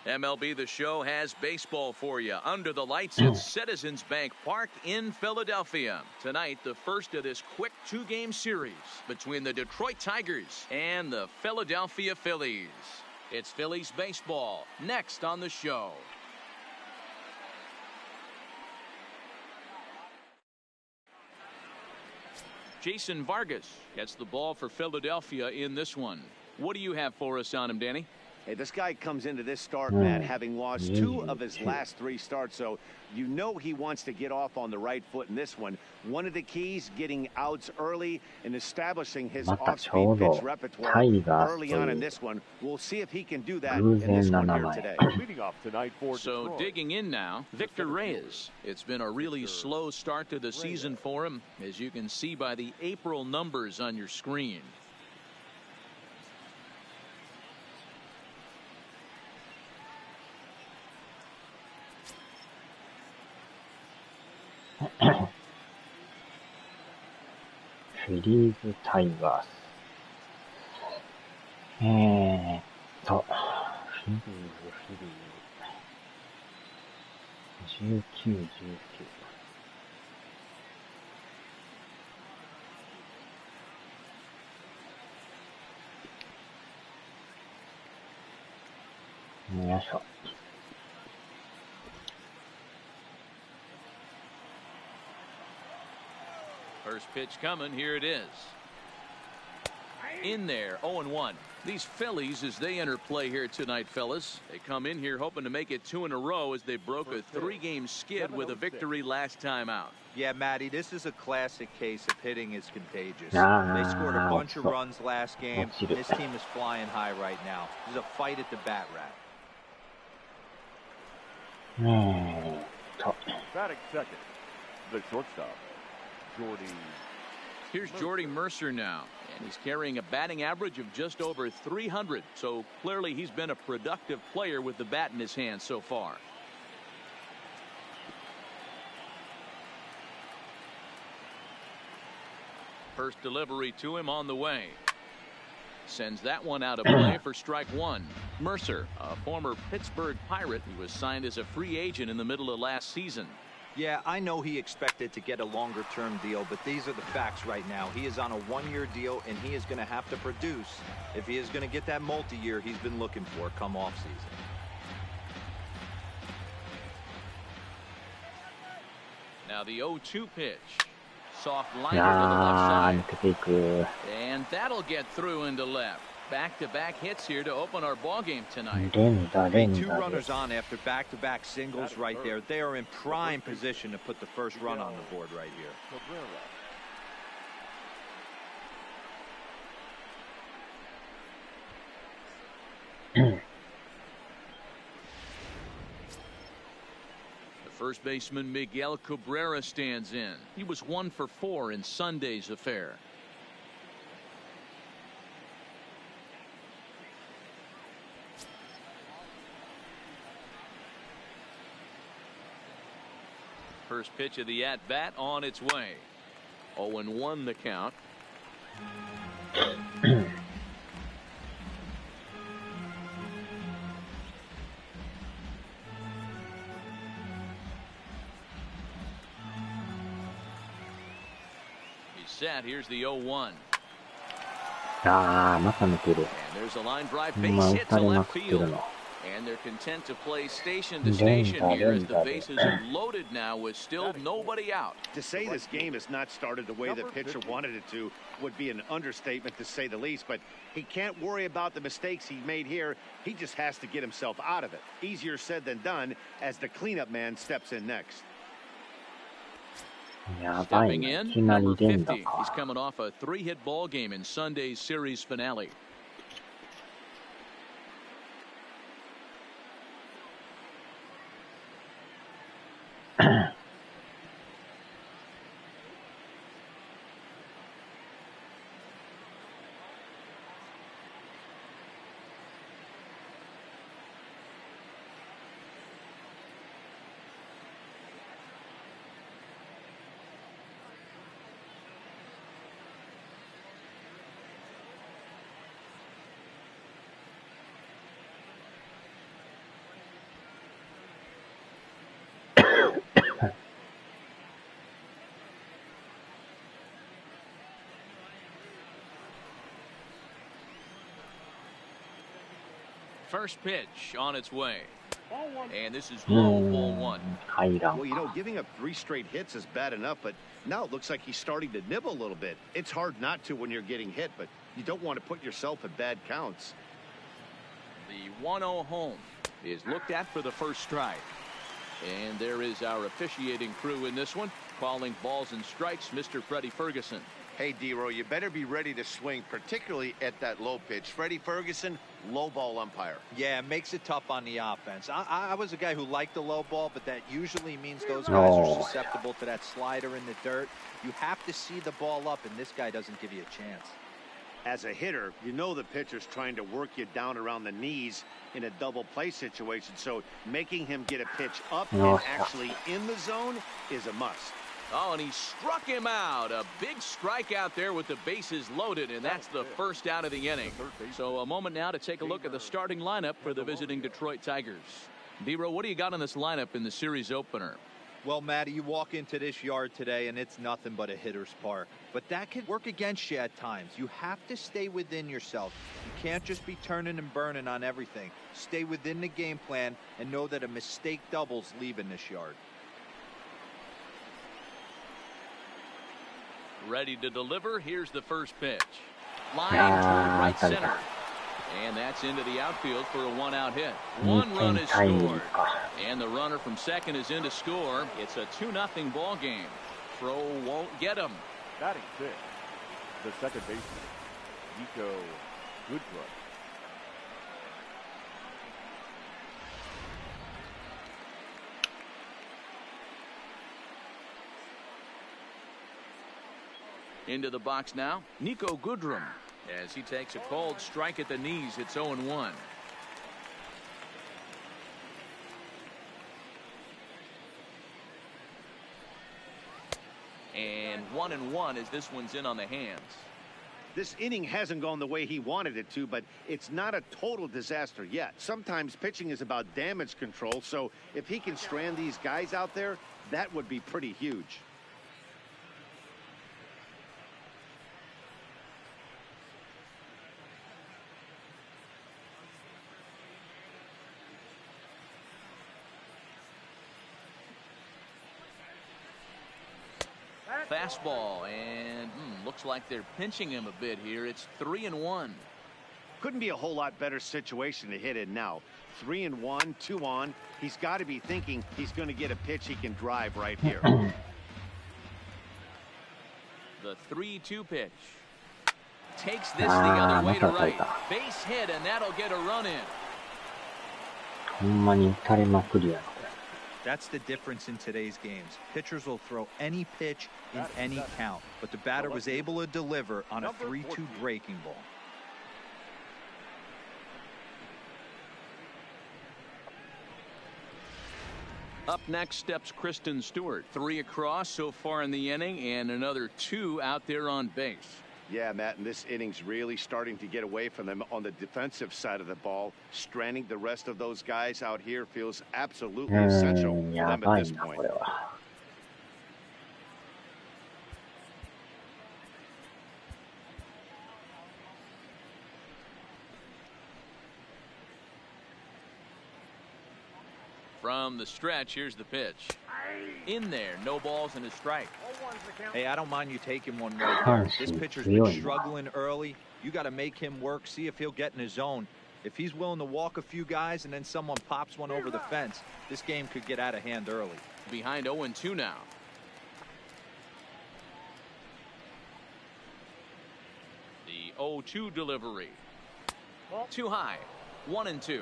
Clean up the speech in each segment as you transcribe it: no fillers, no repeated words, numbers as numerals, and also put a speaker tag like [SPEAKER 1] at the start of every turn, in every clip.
[SPEAKER 1] MLB The Show has baseball for you. Under the lights at Citizens Bank Park in Philadelphia. Tonight, the first of this quick two-game series between the Detroit Tigers and the Philadelphia Phillies. It's Phillies baseball next on the show. Jason Vargas gets the ball for Philadelphia in this one. What do you have for us on him, Danny?
[SPEAKER 2] Hey, this guy comes into this start, Matt, having lost 2 of his last 3 starts, so you know he wants to get off on the right foot in this one. One of the keys, getting outs early and establishing his off-speed pitch repertoire early on in this one. We'll see if he can do that in this one here today.
[SPEAKER 3] Leading off tonight for
[SPEAKER 1] So
[SPEAKER 3] Detroit.
[SPEAKER 1] digging in now, Victor Reyes. It's been a really slow start to the season for him, as you can see by the April numbers on your screen.
[SPEAKER 4] Freeze Tigers. フィリーズ、19、19。よいしょ。
[SPEAKER 1] First pitch coming. Here it is. In there, 0-1. These Phillies, as they enter play here tonight, fellas, they come in here hoping to make it 2 in a row as they broke a 3-game skid with a victory last time out.
[SPEAKER 5] Yeah, Matty, this is a classic case of hitting is contagious. They scored a bunch of runs last game. This team is flying high right now. There's a fight at the bat rack.
[SPEAKER 3] Batting second, the shortstop, Jordy.
[SPEAKER 1] Here's Jordy Mercer now, and he's carrying a batting average of just over 300. So clearly he's been a productive player with the bat in his hand so far. First delivery to him on the way. Sends that one out of play for strike 1. Mercer, a former Pittsburgh Pirate who was signed as a free agent in the middle of last season.
[SPEAKER 5] Yeah, I know he expected to get a longer-term deal, but these are the facts right now. He is on a 1-year deal, and he is going to have to produce if he is going to get that multi-year he's been looking for come off-season.
[SPEAKER 1] Now the 0-2 pitch. Soft liner to the left side. And that'll get through into left. Back-to-back hits here to open our ball game tonight.
[SPEAKER 5] 2 runners on after back-to-back singles right there. They are in prime position to put the first run on the board right here.
[SPEAKER 1] First baseman Miguel Cabrera stands in. He was 1 for 4 in Sunday's affair. First pitch of the at-bat on its way. 0-1 the count. Set. Here's the 0-1. And there's a line drive base hit to left field. And they're content to play station to station here as the bases are loaded now with still nobody out.
[SPEAKER 2] To say this game has not started the way the pitcher wanted it to would be an understatement, to say the least, but he can't worry about the mistakes he made here. He just has to get himself out of it. Easier said than done as the cleanup man steps in next.
[SPEAKER 1] Stepping in, number 50. He's coming off a 3-hit ball game in Sunday's series finale. First pitch on its way. And this is low, ball one.
[SPEAKER 2] Well, you know, giving up 3 straight hits is bad enough, but now it looks like he's starting to nibble a little bit. It's hard not to when you're getting hit, but you don't want to put yourself at bad counts.
[SPEAKER 1] The 1-0 home is looked at for the first strike. And there is our officiating crew in this one, calling balls and strikes, Mr. Freddie Ferguson.
[SPEAKER 2] Hey, D-Row, you better be ready to swing, particularly at that low pitch. Freddie Ferguson, low ball umpire.
[SPEAKER 5] Yeah, it makes it tough on the offense. I was a guy who liked the low ball, but that usually means those guys are susceptible to that slider in the dirt. You have to see the ball up, and this guy doesn't give you a chance.
[SPEAKER 2] As a hitter, you know the pitcher's trying to work you down around the knees in a double play situation, so making him get a pitch up and actually in the zone is a must.
[SPEAKER 1] Oh, and he struck him out. A big strikeout there with the bases loaded, and that's the first out of the inning. So a moment now to take a look at the starting lineup for the visiting Detroit Tigers. D-Row, what do you got on this lineup in the series opener?
[SPEAKER 5] Well, Matty, you walk into this yard today, and it's nothing but a hitter's park. But that can work against you at times. You have to stay within yourself. You can't just be turning and burning on everything. Stay within the game plan and know that a mistake doubles leaving this yard.
[SPEAKER 1] Ready to deliver. Here's the first pitch. Line toward right center. And that's into the outfield for a 1-out hit. 1 run is scored. And the runner from second is in to score. It's a 2-0 ball game. Throw won't get him.
[SPEAKER 3] Batting 6, the second baseman, Nico Goodrum.
[SPEAKER 1] Into the box now, Nico Goodrum, as he takes a cold strike at the knees. It's 0-1. And 1-1 as this one's in on the hands.
[SPEAKER 2] This inning hasn't gone the way he wanted it to, but it's not a total disaster yet. Sometimes pitching is about damage control, so if he can strand these guys out there, that would be pretty huge.
[SPEAKER 1] Fastball, and looks like they're pinching him a bit here. It's 3-1.
[SPEAKER 2] Couldn't be a whole lot better situation to hit in now. 3-1, 2 on. He's got to be thinking he's going to get a pitch he can drive right here.
[SPEAKER 1] The 3-2 pitch. Takes this the other way to right. Base hit, and that'll get a run in.
[SPEAKER 4] ほんまに打たれまくりやな。
[SPEAKER 5] That's the difference in today's games. Pitchers will throw any pitch in any count, but the batter was able to deliver on a 3-2 breaking ball.
[SPEAKER 1] Up next steps Kristen Stewart. 3 across so far in the inning, and another 2 out there on base.
[SPEAKER 2] Yeah, Matt, and this inning's really starting to get away from them on the defensive side of the ball. Stranding the rest of those guys out here feels absolutely essential for them at this point.
[SPEAKER 1] From the stretch, here's the pitch. In there, no balls and a strike.
[SPEAKER 5] Hey, I don't mind you taking one right there. This pitcher's been struggling early. You got to make him work, see if he'll get in his zone. If he's willing to walk a few guys and then someone pops one over the fence, this game could get out of hand early.
[SPEAKER 1] Behind 0-2 now. The 0-2 delivery. Too high. 1-2.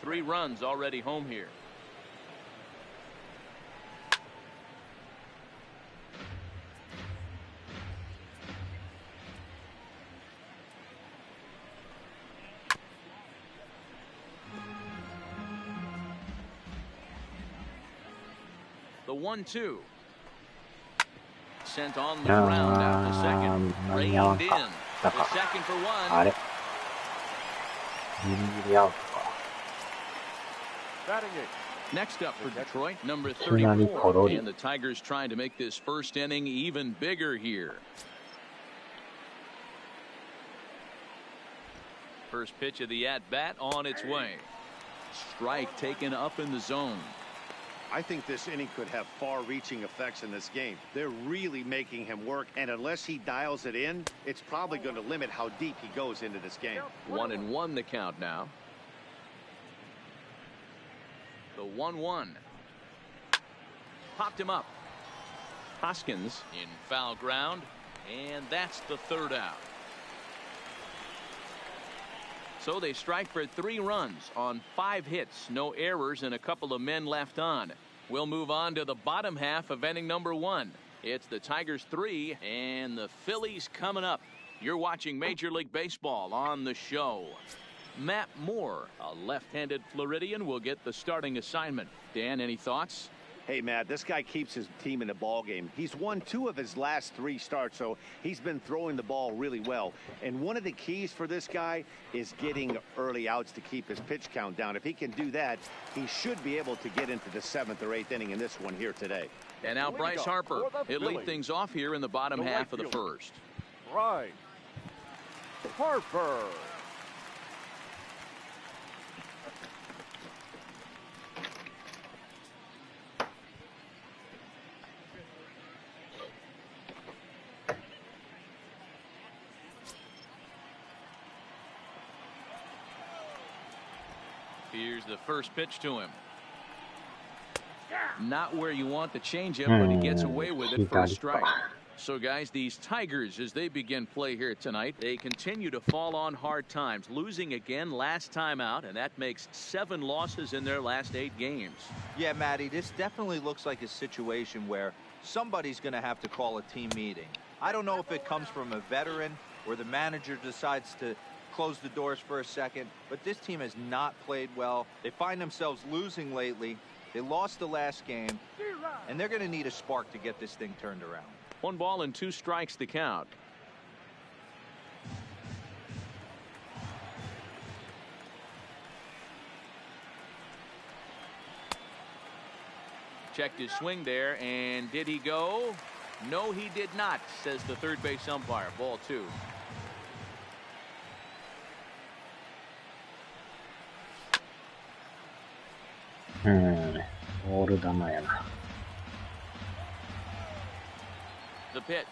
[SPEAKER 1] 3 runs already home here. The 1-2. Sent on the ground out to second. Reined in. The second for 1. Next up for Detroit, number 34. And the Tigers trying to make this first inning even bigger here. First pitch of the at-bat on its way. Strike taken up in the zone.
[SPEAKER 2] I think this inning could have far-reaching effects in this game. They're really making him work, and unless he dials it in, it's probably going to limit how deep he goes into this game.
[SPEAKER 1] 1-1 the count now. The 1-1. Popped him up. Hoskins in foul ground, and that's the third out. So they strike for 3 runs on 5 hits, no errors, and a couple of men left on. We'll move on to the bottom half of inning number 1. It's the Tigers 3 and the Phillies coming up. You're watching Major League Baseball on the show. Matt Moore, a left-handed Floridian, will get the starting assignment. Dan, any thoughts?
[SPEAKER 2] Hey, Matt, this guy keeps his team in the ball game. He's won 2 of his last 3 starts, so he's been throwing the ball really well. And one of the keys for this guy is getting early outs to keep his pitch count down. If he can do that, he should be able to get into the 7th or 8th inning in this one here today.
[SPEAKER 1] And now Bryce Harper. He'll lead things off here in the bottom half of the first.
[SPEAKER 3] Bryce Harper.
[SPEAKER 1] Here's the first pitch to him. Not where you want the changeup, but he gets away with it for a strike. So, guys, these Tigers, as they begin play here tonight, they continue to fall on hard times, losing again last time out, and that makes 7 losses in their last 8 games.
[SPEAKER 5] Yeah, Matty, this definitely looks like a situation where somebody's going to have to call a team meeting. I don't know if it comes from a veteran or the manager decides to close the doors for a second, but this team has not played well. They find themselves losing lately. They lost the last game, and they're going to need a spark to get this thing turned around.
[SPEAKER 1] 1 ball and 2 strikes to count. Checked his swing there, and did he go? No, he did not, says the third base umpire. Ball 2. The pitch.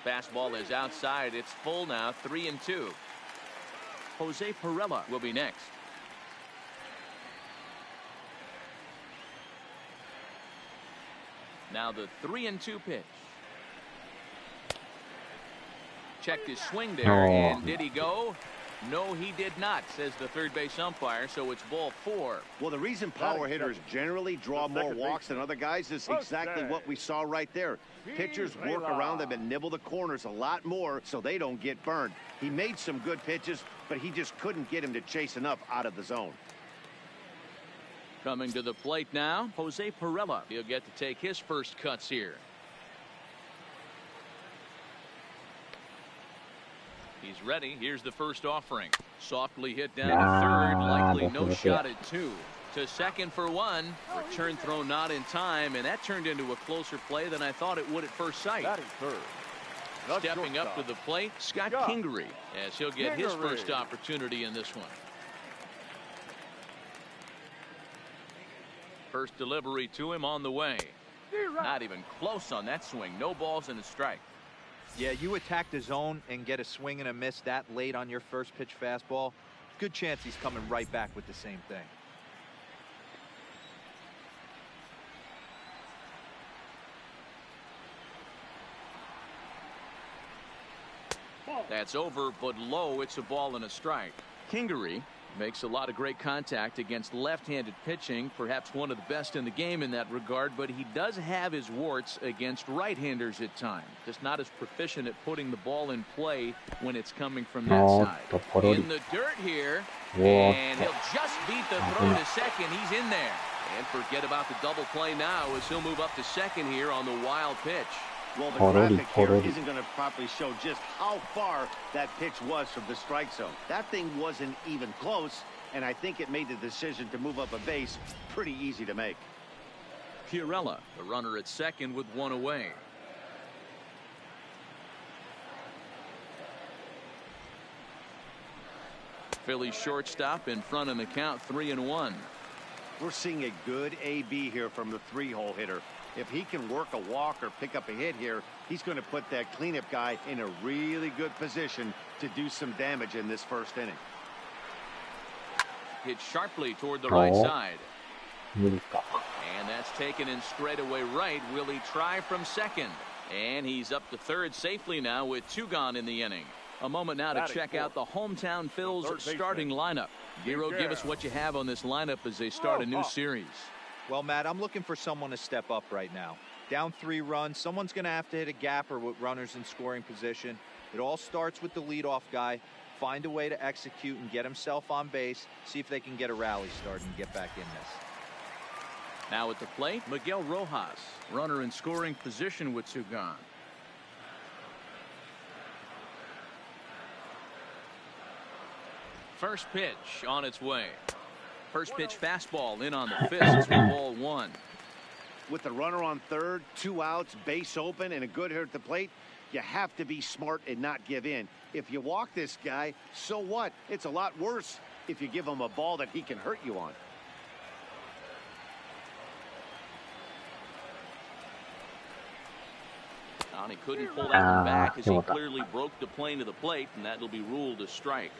[SPEAKER 1] Fastball is outside. It's full now. 3-2. Jose Perella will be next. Now the 3-2 pitch. Checked his swing there, and did he go? No, he did not, says the third base umpire, so it's ball 4.
[SPEAKER 2] Well, the reason power hitters generally draw more walks than other guys is exactly what we saw right there. Pitchers work around them and nibble the corners a lot more so they don't get burned. He made some good pitches, but he just couldn't get him to chase enough out of the zone.
[SPEAKER 1] Coming to the plate now, Jose Perella. He'll get to take his first cuts here. He's ready. Here's the first offering. Softly hit down to third. Likely no shot at 2. To second for 1. Return throw not in time, and that turned into a closer play than I thought it would at first sight. Stepping up to the plate, Scott Kingery, as he'll get his first opportunity in this one. First delivery to him on the way. Not even close on that swing. No balls and a strike.
[SPEAKER 5] Yeah, you attack the zone and get a swing and a miss that late on your first pitch fastball. Good chance he's coming right back with the same thing.
[SPEAKER 1] That's over, but low. It's a ball and a strike. Kingery makes a lot of great contact against left-handed pitching, perhaps one of the best in the game in that regard, but he does have his warts against right-handers at times. Just not as proficient at putting the ball in play when it's coming from that side. In the dirt here, and he'll just beat the throw to second. He's in there. And forget about the double play now as he'll move up to second here on the wild pitch.
[SPEAKER 2] Well, the graphic here isn't going to properly show just how far that pitch was from the strike zone. That thing wasn't even close, and I think it made the decision to move up a base pretty easy to make.
[SPEAKER 1] Pirella, the runner at second with 1 away. Philly shortstop in front of the count, 3-1.
[SPEAKER 2] We're seeing a good AB here from the three-hole hitter. If he can work a walk or pick up a hit here, he's going to put that cleanup guy in a really good position to do some damage in this first inning.
[SPEAKER 1] Hit sharply toward the right side.
[SPEAKER 4] 無理か。
[SPEAKER 1] And that's taken in straightaway right. Will he try from second? And he's up to third safely now with 2 gone in the inning. A moment now to check out the hometown Phil's starting lineup. Giro, give us what you have on this lineup as they start a new series.
[SPEAKER 5] Well, Matt, I'm looking for someone to step up right now. Down 3 runs, someone's going to have to hit a gapper with runners in scoring position. It all starts with the leadoff guy. Find a way to execute and get himself on base. See if they can get a rally started and get back in this.
[SPEAKER 1] Now at the plate, Miguel Rojas, runner in scoring position with 2 gone. First pitch on its way. First pitch fastball in on the fist. It's 1-1.
[SPEAKER 2] With the runner on third, 2 outs, base open, and a good hitter at the plate, you have to be smart and not give in. If you walk this guy, so what? It's a lot worse if you give him a ball that he can hurt you on.
[SPEAKER 1] And he couldn't pull that one back as he clearly broke the plane to the plate, and that'll be ruled a strike.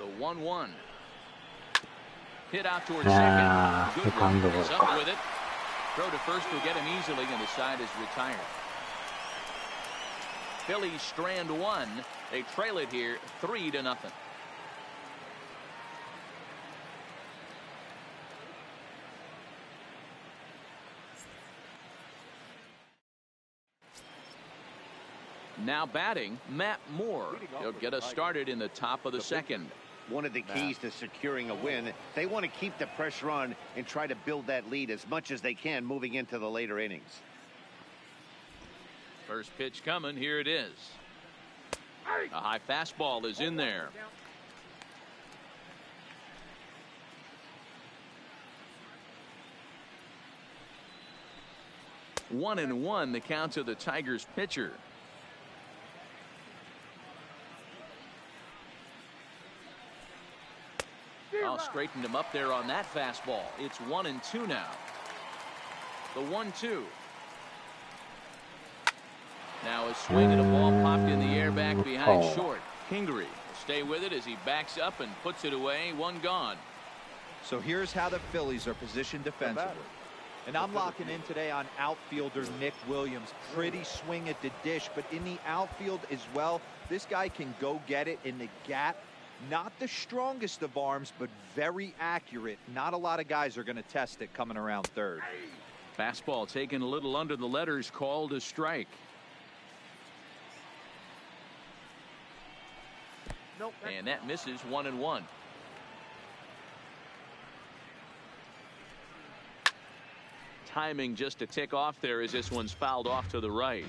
[SPEAKER 1] The 1-1. Hit out towards second. Good is up with it. Throw to first will get him easily, and the side is retired. Phillies strand 1. They trail it here 3-0. Now batting, Matt Moore. He'll get us started in the top of the second.
[SPEAKER 2] One of the keys to securing a win, they want to keep the pressure on and try to build that lead as much as they can moving into the later innings.
[SPEAKER 1] First pitch coming. Here it is. A high fastball is in there. One and one, the count to the Tigers pitcher. Straightened him up there on that fastball. It's 1-2 now. The 1-2. Now a swing and a ball popped in the air back behind short. Kingery will stay with it as he backs up and puts it away. 1 gone.
[SPEAKER 5] So here's how the Phillies are positioned defensively. And I'm locking in today on outfielder Nick Williams. Pretty swing at the dish, but in the outfield as well, this guy can go get it in the gap. Not the strongest of arms, but very accurate. Not a lot of guys are going to test it coming around third.
[SPEAKER 1] Fastball taken a little under the letters, called a strike. Nope. And that misses. 1-1. Timing just a tick off there as this one's fouled off to the right.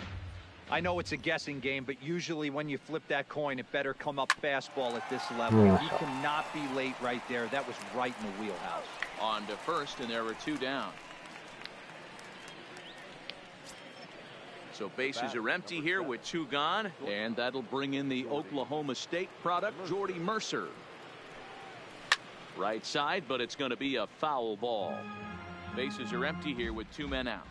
[SPEAKER 5] I know it's a guessing game, but usually when you flip that coin, it better come up fastball at this level. He cannot be late right there. That was right in the wheelhouse.
[SPEAKER 1] On to first, and there were 2 down. So bases are empty here with 2 gone, and that'll bring in the Oklahoma State product, Jordy Mercer. Right side, but it's going to be a foul ball. Bases are empty here with 2 men out.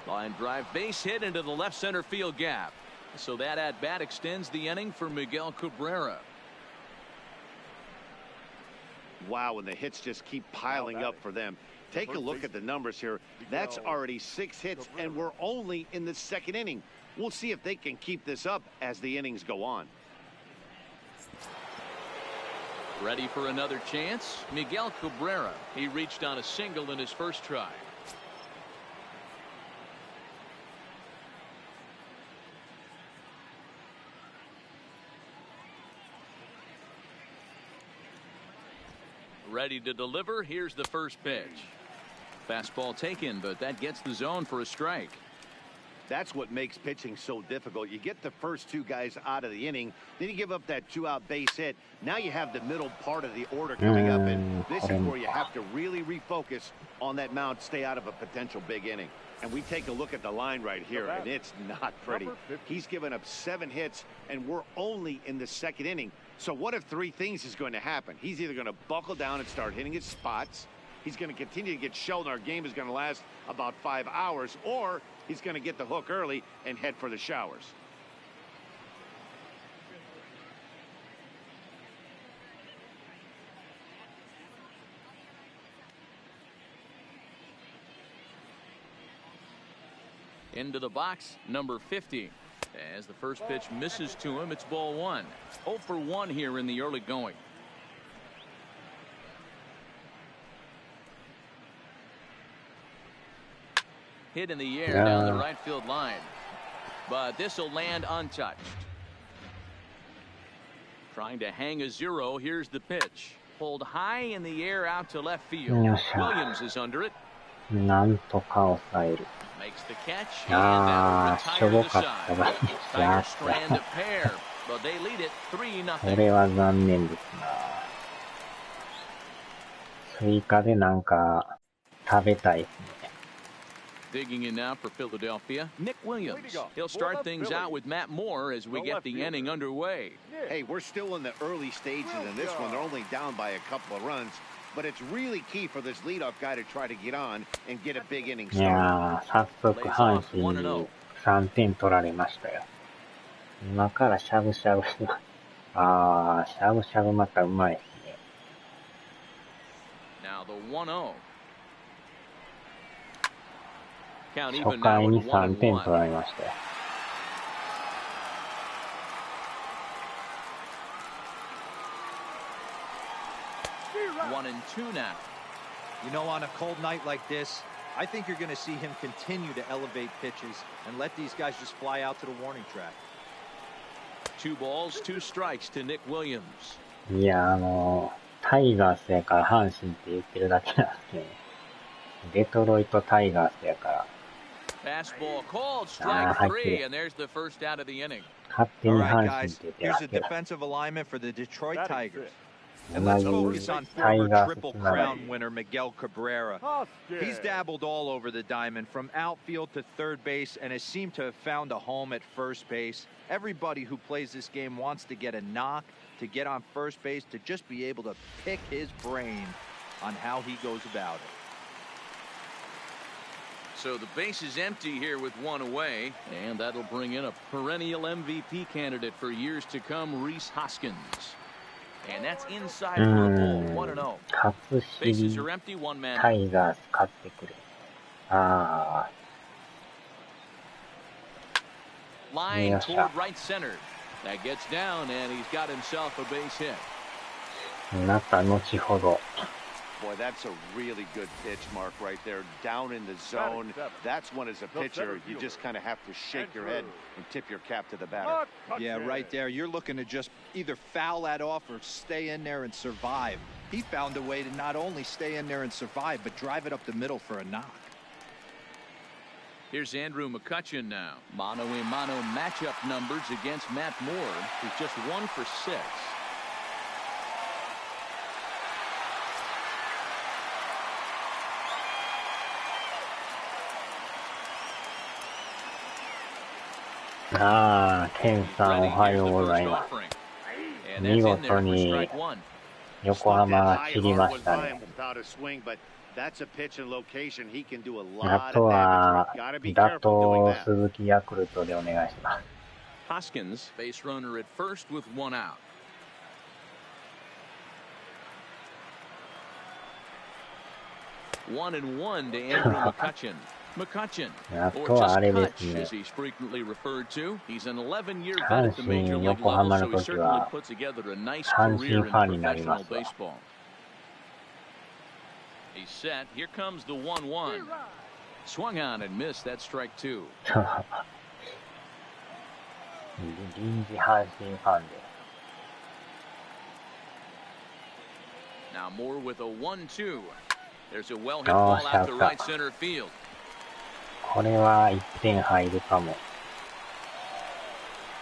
[SPEAKER 1] Line drive base hit into the left center field gap. So that at bat extends the inning for Miguel Cabrera.
[SPEAKER 2] Wow, and the hits just keep piling up for them. Take a look at the numbers here. That's already 6 hits, and we're only in the second inning. We'll see if they can keep this up as the innings go on.
[SPEAKER 1] Ready for another chance? Miguel Cabrera. He reached on a single in his first try. Ready to deliver. Here's the first pitch. Fastball taken, but that gets the zone for a strike.
[SPEAKER 2] That's what makes pitching so difficult. You get the first two guys out of the inning, then you give up that 2-out base hit. Now you have the middle part of the order coming up, and this is where you have to really refocus on that mound, stay out of a potential big inning. And we take a look at the line right here, and it's not pretty. He's given up 7 hits, and we're only in the second inning. So what if 3 things is going to happen? He's either going to buckle down and start hitting his spots, he's going to continue to get shelled, our game is going to last about 5 hours, or he's going to get the hook early and head for the showers.
[SPEAKER 1] Into the box, number 50. As the first pitch misses to him, it's ball 1. 0 for 1 here in the early going. Hit in the air down the right field line. But this will land untouched. Trying to hang a 0. Here's the pitch. Pulled high in the air out to left field. Williams is under it.
[SPEAKER 4] なんとか抑える。
[SPEAKER 1] Makes the catch, and that'll retire the side. Tigers strand a pair, but they lead it 3-0.
[SPEAKER 4] これは残念ですな。追加でなんか食べたいですね。
[SPEAKER 1] Digging in now for Philadelphia, Nick Williams. He'll start things out with Matt Moore as we get the inning underway.
[SPEAKER 2] Hey, we're still in the early stages in this one. They're only down by a couple of runs. But it's really key for this leadoff guy to try to get on and get a big inning start.
[SPEAKER 4] いやー、早速阪神に3点取られましたよ。今からしゃぶしゃぶします。あー、しゃぶしゃぶまたうまいですね。
[SPEAKER 1] Now the 1-0. Count
[SPEAKER 4] 初
[SPEAKER 1] even
[SPEAKER 4] 回
[SPEAKER 1] now
[SPEAKER 4] に
[SPEAKER 1] at
[SPEAKER 4] 3点
[SPEAKER 1] 1-1.
[SPEAKER 4] 取られましたよ。
[SPEAKER 1] 1-2 now.
[SPEAKER 5] You know, on a cold night like this, I think you're going to see him continue to elevate pitches and let these guys just fly out to the warning track.
[SPEAKER 1] 2 balls, 2 strikes to Nick Williams.
[SPEAKER 4] いや、タイガースやから阪神って言ってるだけなんですね。デトロイトタイガースやから。
[SPEAKER 1] Fastball called, strike 3, and there's the first out of the inning.
[SPEAKER 4] 勝手に
[SPEAKER 5] All
[SPEAKER 4] 阪
[SPEAKER 5] right,
[SPEAKER 4] 神っ
[SPEAKER 5] guys,
[SPEAKER 4] て言ってる
[SPEAKER 5] here's
[SPEAKER 4] だ
[SPEAKER 5] a
[SPEAKER 4] けだ。
[SPEAKER 5] defensive alignment for the Detroit Tigers.
[SPEAKER 4] 同
[SPEAKER 5] And let's
[SPEAKER 4] じ
[SPEAKER 5] focus on
[SPEAKER 4] タイ
[SPEAKER 5] former
[SPEAKER 4] ガース
[SPEAKER 5] Triple
[SPEAKER 4] つながり。
[SPEAKER 5] Crown winner Miguel Cabrera. He's dabbled all over the diamond, from outfield to third base, and has seemed to have found a home at first base. Everybody who plays this game wants to get a knock, to get on first base, to just be able to pick his brain on how he goes about it.
[SPEAKER 1] So the base is empty here with 1 away, and that'll bring in a perennial MVP candidate for years to come, Rhys Hoskins. And that's inside for a ball, 1-0.
[SPEAKER 4] 勝つし
[SPEAKER 1] Bases are empty, 1 man.
[SPEAKER 4] タイガース勝ってくれ。あ
[SPEAKER 1] Line toward right center. That gets down, and he's got himself a base hit.
[SPEAKER 4] ー、また後ほど。
[SPEAKER 2] Boy, that's a really good pitch, Mark, right there. Down in the zone. That's when, as a pitcher, you just kind of have to shake your head and tip your cap to the batter.
[SPEAKER 5] Yeah, right there. You're looking to just either foul that off or stay in there and survive. He found a way to not only stay in there and survive, but drive it up the middle for a knock.
[SPEAKER 1] Here's Andrew McCutchen now. Mano-a-mano matchup numbers against Matt Moore, who's just 1 for 6.
[SPEAKER 4] あー、ケンさんおはようございます。見事に横浜が切りましたね。あとは打倒鈴木ヤクルトでお願いします。
[SPEAKER 1] Hoskins, base runner at first with 1 out. One and one to Andrew McCutchen. McCutchen, or just Kutch, as he's frequently referred to. He's an 11-year vet at the major league level, so he certainly put together a nice career in professional baseball. He's set. Here comes the 1-1. Swung on and missed. That's strike 2.
[SPEAKER 4] 臨時阪神ファンで。
[SPEAKER 1] Now Moore with a 1-2. There's a well-hit ball out to right center field.
[SPEAKER 4] これは1点入るかも。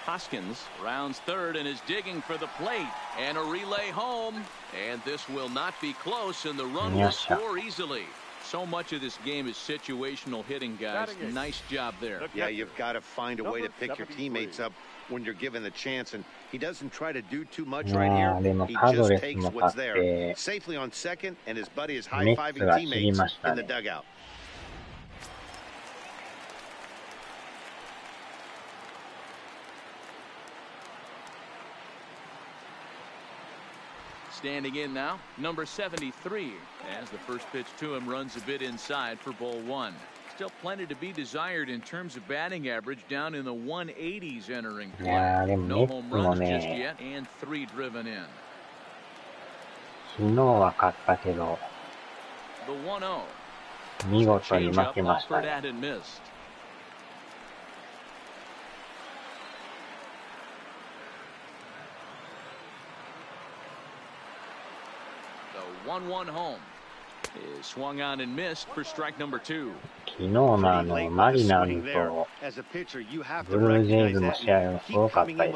[SPEAKER 1] Hoskins rounds third and is digging for the plate, and a relay home, and this will not be close, and the run will score easily. So much of this game is situational hitting, guys. Nice job there.
[SPEAKER 2] Yeah, you've got to find a way to pick your teammates up when you're given the chance, and he doesn't try to do too much right here. He just takes what's there. Safely on second, and his buddy is high-fiving teammates in the dugout.
[SPEAKER 1] Standing in now, number 73, as the first pitch to him runs a bit inside for ball one. Still plenty to be desired in terms of batting average, down in the 180s entering play. No home runs just yet, and 3 driven in.
[SPEAKER 4] 昨日は勝ったけど、
[SPEAKER 1] The 1-0.
[SPEAKER 4] 見事に負けましたね。
[SPEAKER 1] Offered at and missed. The 1-1 home is swung on and missed for strike number 2.
[SPEAKER 4] 昨日のマリナーズとブルージェイズの試合はすごかったですね。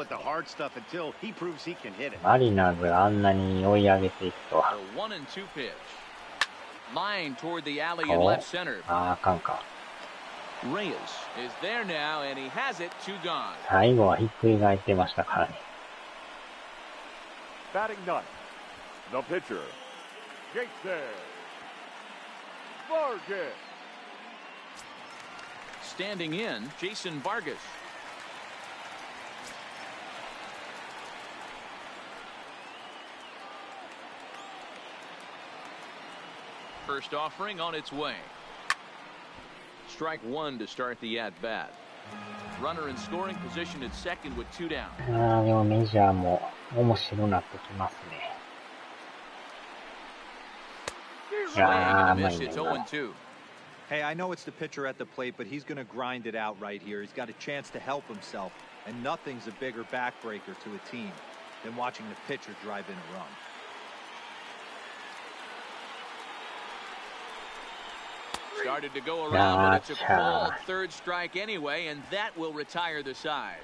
[SPEAKER 4] マリナーズがあんなに追い上げていくとは。
[SPEAKER 1] The 1-2 pitch. Line toward the alley in left center.
[SPEAKER 4] あかんか。
[SPEAKER 1] Reyes is there now and he has it, 2 gone.
[SPEAKER 4] 最後はひっくり返ってましたからね。
[SPEAKER 3] Batting ninth, the pitcher, Jason Vargas.
[SPEAKER 1] Standing in, Jason Vargas. First offering on its way. Strike 1 to start the at-bat. Runner in scoring position at second with 2 down.
[SPEAKER 4] でもメジャーも面白なってきますね。
[SPEAKER 1] Swing and a miss. It's 0-2.
[SPEAKER 5] Hey, I know it's the pitcher at the plate, but he's going to grind it out right here. He's got a chance to help himself, and nothing's a bigger backbreaker to a team than watching the pitcher drive in a run.
[SPEAKER 1] Started to go around, but it's a full 3rd strike anyway, and that will retire the side.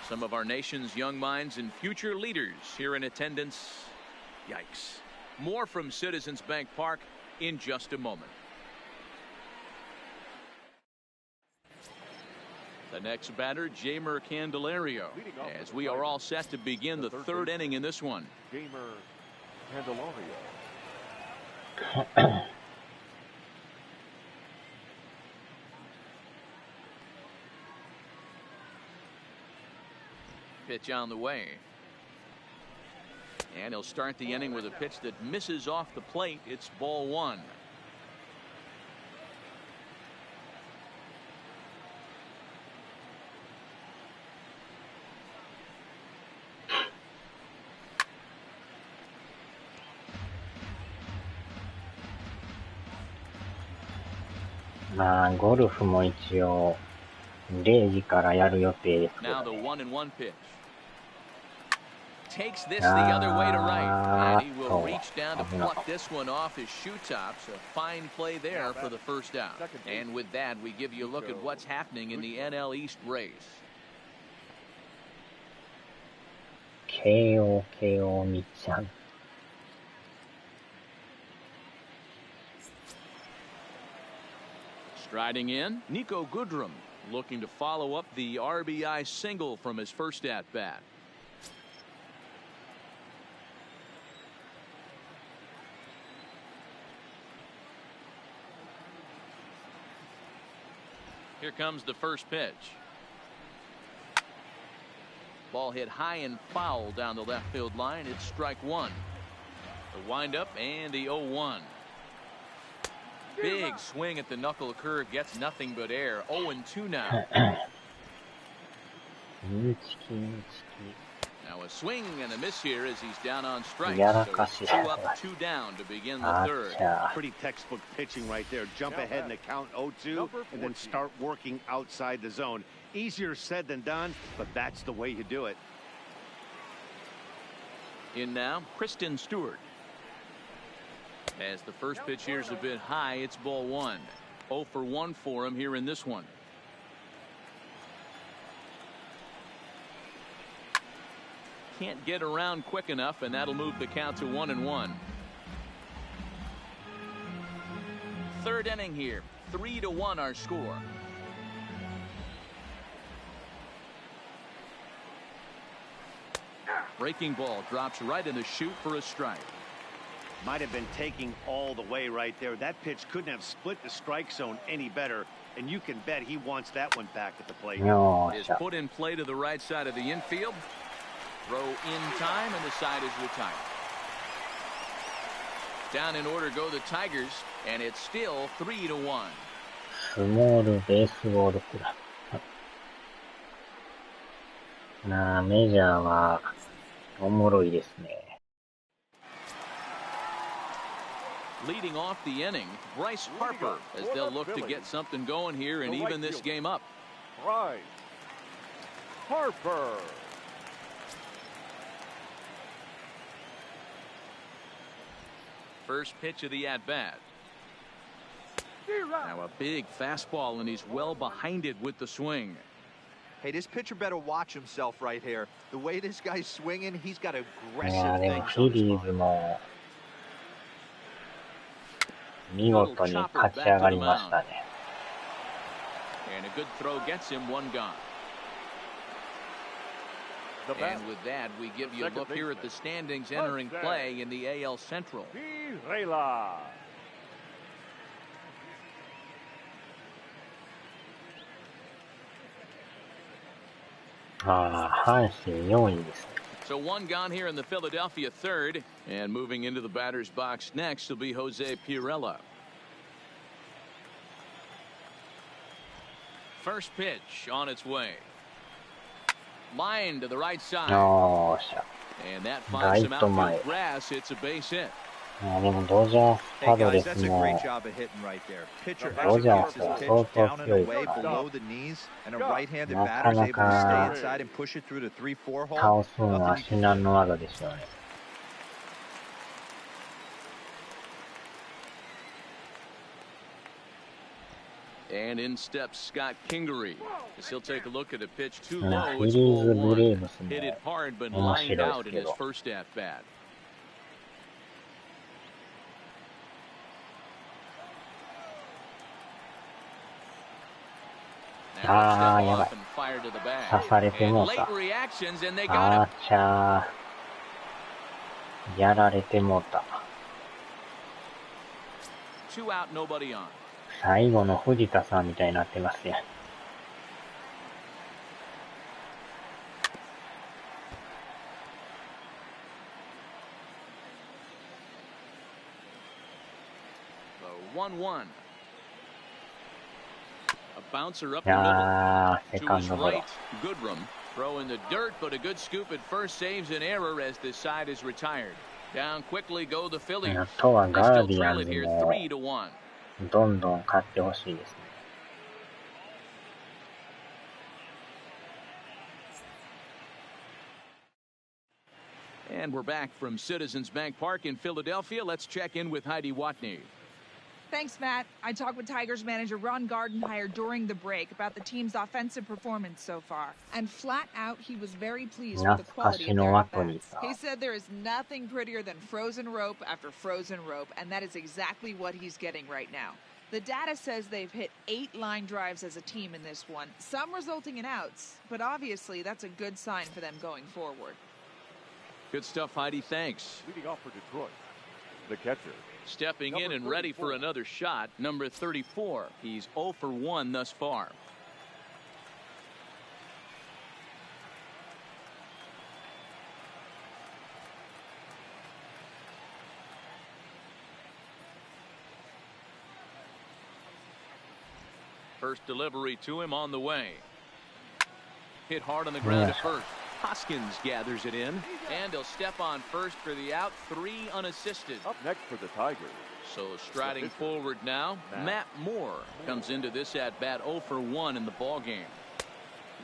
[SPEAKER 1] Some of our nation's young minds and future leaders here in attendance. Yikes. More from Citizens Bank Park in just a moment. The next batter, Jeimer Candelario, as we are all set to begin the 3rd inning in this one.
[SPEAKER 3] Jeimer Candelario.
[SPEAKER 1] Pitch on the way. And he'll start the inning with a pitch that misses off the plate. It's ball 1.
[SPEAKER 4] まあゴルフも一応0時からやる予定ですけ
[SPEAKER 1] Now
[SPEAKER 4] ど
[SPEAKER 1] the
[SPEAKER 4] ね。
[SPEAKER 1] 1-1 pitch. Takes this the other way to right, and he will reach down to pluck this one off his shoe tops. A fine play there for the first out. And with that, we give you a look at what's happening in the NL East race.
[SPEAKER 4] KO みっちゃん。
[SPEAKER 1] Striding in, Niko Goodrum, looking to follow up the RBI single from his first at-bat. Here comes the first pitch. Ball hit high and foul down the left field line. It's strike 1. The windup and the 0-1. Big swing at the knuckle curve, gets nothing but air. 0-2 now. Now a swing and a miss here as he's down on strikes. So 2 up, 2 down to begin the 3rd.
[SPEAKER 2] Pretty textbook pitching right there. Jump ahead in the count 0-2 and then start working outside the zone. Easier said than done, but that's the way you do it.
[SPEAKER 1] In now, Kristen Stewart. As the first pitch here's a bit high, it's ball one. 0 for 1 for him here in this one. Can't get around quick enough, and that'll move the count to 1-1. Third inning here, 3-1 our score. Breaking ball drops right in the chute for a strike.
[SPEAKER 2] Might have been taking all the way right there. That pitch couldn't have split the strike zone any better, and you can bet he wants that one back at the plate.
[SPEAKER 1] Is put in play to the right side of the infield. Throw in time, and the side is retired. Down in order go the Tigers, and it's still 3-1.
[SPEAKER 4] スモールベースボールクラブ。なあ、メジャーはおもろいですね。
[SPEAKER 1] Leading off the inning, Bryce Harper, as they'll look to get something going here and even this game up.
[SPEAKER 3] Bryce Harper.
[SPEAKER 1] First pitch of the at-bat. Now a big fastball, and he's well behind it with the swing.
[SPEAKER 5] Hey, this pitcher better watch himself right here. The way this guy's swinging, he's got
[SPEAKER 4] いや
[SPEAKER 5] aggressive
[SPEAKER 4] でも
[SPEAKER 5] things
[SPEAKER 4] フ
[SPEAKER 5] on
[SPEAKER 4] ィリ
[SPEAKER 5] his
[SPEAKER 4] ーズ
[SPEAKER 5] mind.
[SPEAKER 4] も見事に勝ち上がりましたね。
[SPEAKER 1] And a good throw gets him one gone. And with that, we give you a look here at the standings entering play in the AL Central.
[SPEAKER 3] Rayla.
[SPEAKER 4] ああ、阪神4位ですね。
[SPEAKER 1] So one gone here in the Philadelphia third. And moving into the batter's box next will be Jose Pirela. First pitch on its way. Line to the right side.
[SPEAKER 4] よーしゃ。
[SPEAKER 1] And that finds him out
[SPEAKER 4] Right
[SPEAKER 1] through grass. It's a base hit.
[SPEAKER 4] あでもドジャース
[SPEAKER 5] Hey
[SPEAKER 4] パド
[SPEAKER 5] guys,
[SPEAKER 4] レス
[SPEAKER 5] that's a
[SPEAKER 4] も
[SPEAKER 5] great job of hitting right there. Pitcher
[SPEAKER 4] Dodgers
[SPEAKER 5] executes his
[SPEAKER 4] は
[SPEAKER 5] pitch
[SPEAKER 4] 相当
[SPEAKER 5] down and
[SPEAKER 4] 強い
[SPEAKER 5] away
[SPEAKER 4] から
[SPEAKER 5] below the knees, and a right-handed
[SPEAKER 4] な
[SPEAKER 5] batter
[SPEAKER 4] か
[SPEAKER 5] is
[SPEAKER 4] な
[SPEAKER 5] able to stay
[SPEAKER 4] か
[SPEAKER 5] inside and push it through the 3-4 hole.
[SPEAKER 4] 倒すのは
[SPEAKER 5] Nothing
[SPEAKER 4] 至
[SPEAKER 5] you can
[SPEAKER 4] 難
[SPEAKER 5] do.
[SPEAKER 4] の技でしょうね。
[SPEAKER 1] And in steps Scott Kingery. As he'll take a look at a pitch too
[SPEAKER 4] フ
[SPEAKER 1] low.
[SPEAKER 4] ィ
[SPEAKER 1] It's
[SPEAKER 4] リーズ
[SPEAKER 1] ball
[SPEAKER 4] ブレー
[SPEAKER 1] one.
[SPEAKER 4] ブスも
[SPEAKER 1] Hit it hard, but
[SPEAKER 4] 面
[SPEAKER 1] lined
[SPEAKER 4] 白いで
[SPEAKER 1] out
[SPEAKER 4] す
[SPEAKER 1] in
[SPEAKER 4] け
[SPEAKER 1] his
[SPEAKER 4] ど。
[SPEAKER 1] first at bat. Now
[SPEAKER 4] ああ、
[SPEAKER 1] step
[SPEAKER 4] やば
[SPEAKER 1] off
[SPEAKER 4] い。
[SPEAKER 1] and fire to the bag.
[SPEAKER 4] 刺されて
[SPEAKER 1] And
[SPEAKER 4] もう
[SPEAKER 1] late
[SPEAKER 4] た。
[SPEAKER 1] reactions, and they
[SPEAKER 4] あ
[SPEAKER 1] got him.
[SPEAKER 4] ーちゃー。やられてもうた。
[SPEAKER 1] Two out, nobody on.
[SPEAKER 4] 最後の藤田さんみたいになってますやん。
[SPEAKER 1] The 1-1. A bouncer up
[SPEAKER 4] い
[SPEAKER 1] the middle.
[SPEAKER 4] やー、セ
[SPEAKER 1] To
[SPEAKER 4] カン
[SPEAKER 1] his
[SPEAKER 4] ドゴロ
[SPEAKER 1] right, Goodrum. Throw in the dirt, but a good scoop at first saves an error as this side is retired. Down quickly go the Phillies.
[SPEAKER 4] あとは
[SPEAKER 1] They
[SPEAKER 4] ガー
[SPEAKER 1] still
[SPEAKER 4] ディア
[SPEAKER 1] trail
[SPEAKER 4] ン
[SPEAKER 1] it
[SPEAKER 4] ズ
[SPEAKER 1] here
[SPEAKER 4] も
[SPEAKER 1] 3-1.
[SPEAKER 4] どんどん勝ってほしいですね。
[SPEAKER 1] And we're back from Citizens Bank Park in Philadelphia. Let's check in with Heidi Watney.
[SPEAKER 6] Thanks, Matt. I talked with Tigers manager Ron Gardenhire during the break about the team's offensive performance so far. And flat out, he was very pleased with the quality of their at-bats. He said there is nothing prettier than frozen rope after frozen rope, and that is exactly what he's getting right now. The data says they've hit 8 line drives as a team in this one, some resulting in outs, but obviously that's a good sign for them going forward.
[SPEAKER 1] Good stuff, Heidi. Thanks.
[SPEAKER 3] Leading off for Detroit, the catcher.
[SPEAKER 1] Stepping in and ready for another shot, number 34. He's 0 for 1 thus far. First delivery to him on the way. Hit hard on the ground at first. Hoskins gathers it in, and he'll step on first for the out, 3 unassisted.
[SPEAKER 3] Up next for the Tigers.
[SPEAKER 1] So striding forward now, Matt Moore comes into this at-bat 0 for 1 in the ballgame.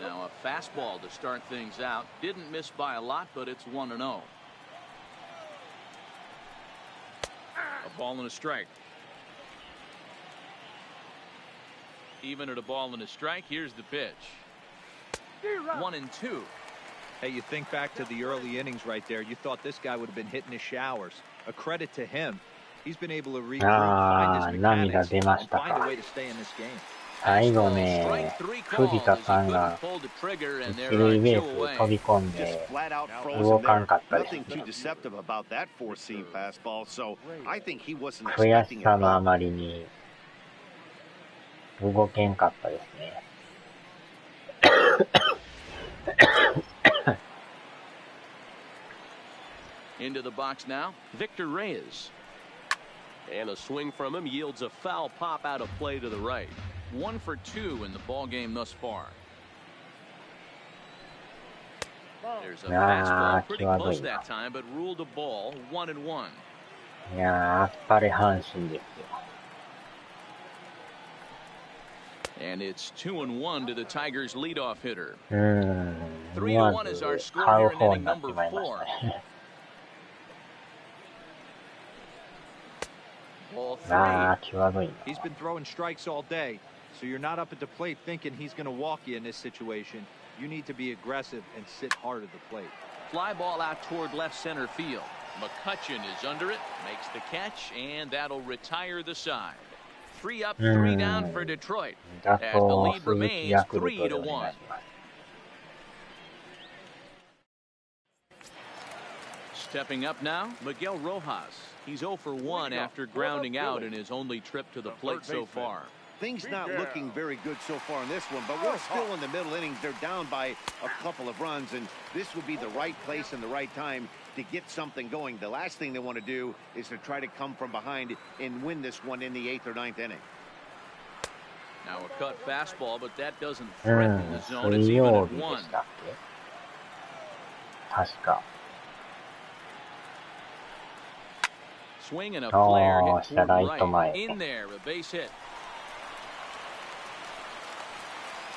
[SPEAKER 1] Now a fastball to start things out. Didn't miss by a lot, but it's 1-0. A ball and a strike. Even at a ball and a strike, here's the pitch. 1-2.
[SPEAKER 5] Hey, you think back to the early innings right there. You thought this guy would have been hitting his showers. A credit to him. He's been able to regroup, find his mechanics, and find a way to stay in this game.
[SPEAKER 4] 最後ね、藤田さんが一塁ベース飛び込んで動かんかったです。悔しさのあまりに動けんかったですね。
[SPEAKER 1] Into the box now, Victor Reyes. And a swing from him yields a foul pop out of play to the right. 1 for 2 in the ball game thus far. There's a fastball pretty close that time, but ruled a ball. 1-1.
[SPEAKER 4] いやー、あっぱれ阪神ですよ。
[SPEAKER 1] And it's 2-1 to the Tigers' leadoff hitter.
[SPEAKER 4] 3-1 is our score here in inning number 4.
[SPEAKER 1] Ball 3.
[SPEAKER 5] He's been throwing strikes all day, so you're not up at the plate thinking he's going to walk you in this situation. You need to be aggressive and sit hard at the plate.
[SPEAKER 1] Fly ball out toward left center field. McCutchen is under it, makes the catch, and that'll retire the side. 3 up, 3 down for Detroit, as the lead remains 3-1. Stepping up now, Miguel Rojas. He's 0 for 1 after grounding out in his only trip to the plate so far.
[SPEAKER 2] Things not looking very good so far in this one, but we're still in the middle innings. They're down by a couple of runs, and this would be the right place and the right time to get something going. The last thing they want to do is to try to come from behind and win this one in the 8th or 9th inning.
[SPEAKER 1] Now a cut fastball, but that doesn't threaten the zone. It's even at 1.
[SPEAKER 4] 確か。
[SPEAKER 1] Swing and a flare hit toward right.
[SPEAKER 4] In
[SPEAKER 1] there, a base hit.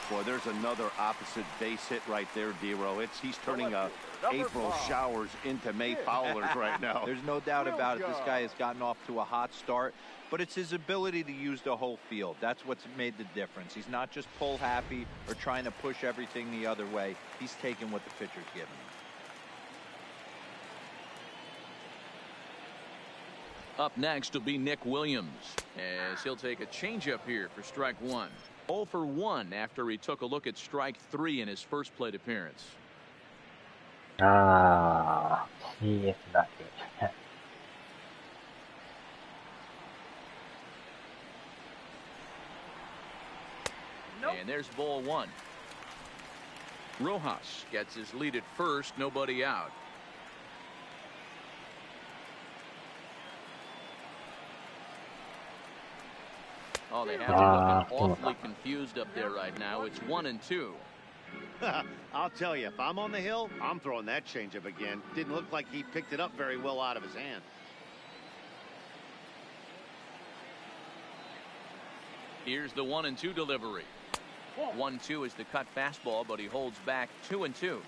[SPEAKER 2] Boy, there's another opposite base hit right there, D-Row. He's turning April showers into May foulers right now.
[SPEAKER 5] There's no doubt about it. This guy has gotten off to a hot start, but it's his ability to use the whole field. That's what's made the difference. He's not just pull happy or trying to push everything the other way. He's taking what the pitcher's giving him.
[SPEAKER 1] Up next will be Nick Williams, as he'll take a changeup here for strike 1. 0 for 1 after he took a look at strike 3 in his first plate appearance.
[SPEAKER 4] CS だけ。
[SPEAKER 1] And there's ball 1. Rojas gets his lead at first, nobody out. Oh, they have him looking awfully confused up there right now. It's 1-2.
[SPEAKER 2] I'll tell you, if I'm on the hill, I'm throwing that changeup again. Didn't look like he picked it up very well out of his hand.
[SPEAKER 1] Here's the 1-2 delivery. 1-2 is the cut fastball, but he holds back 2-2.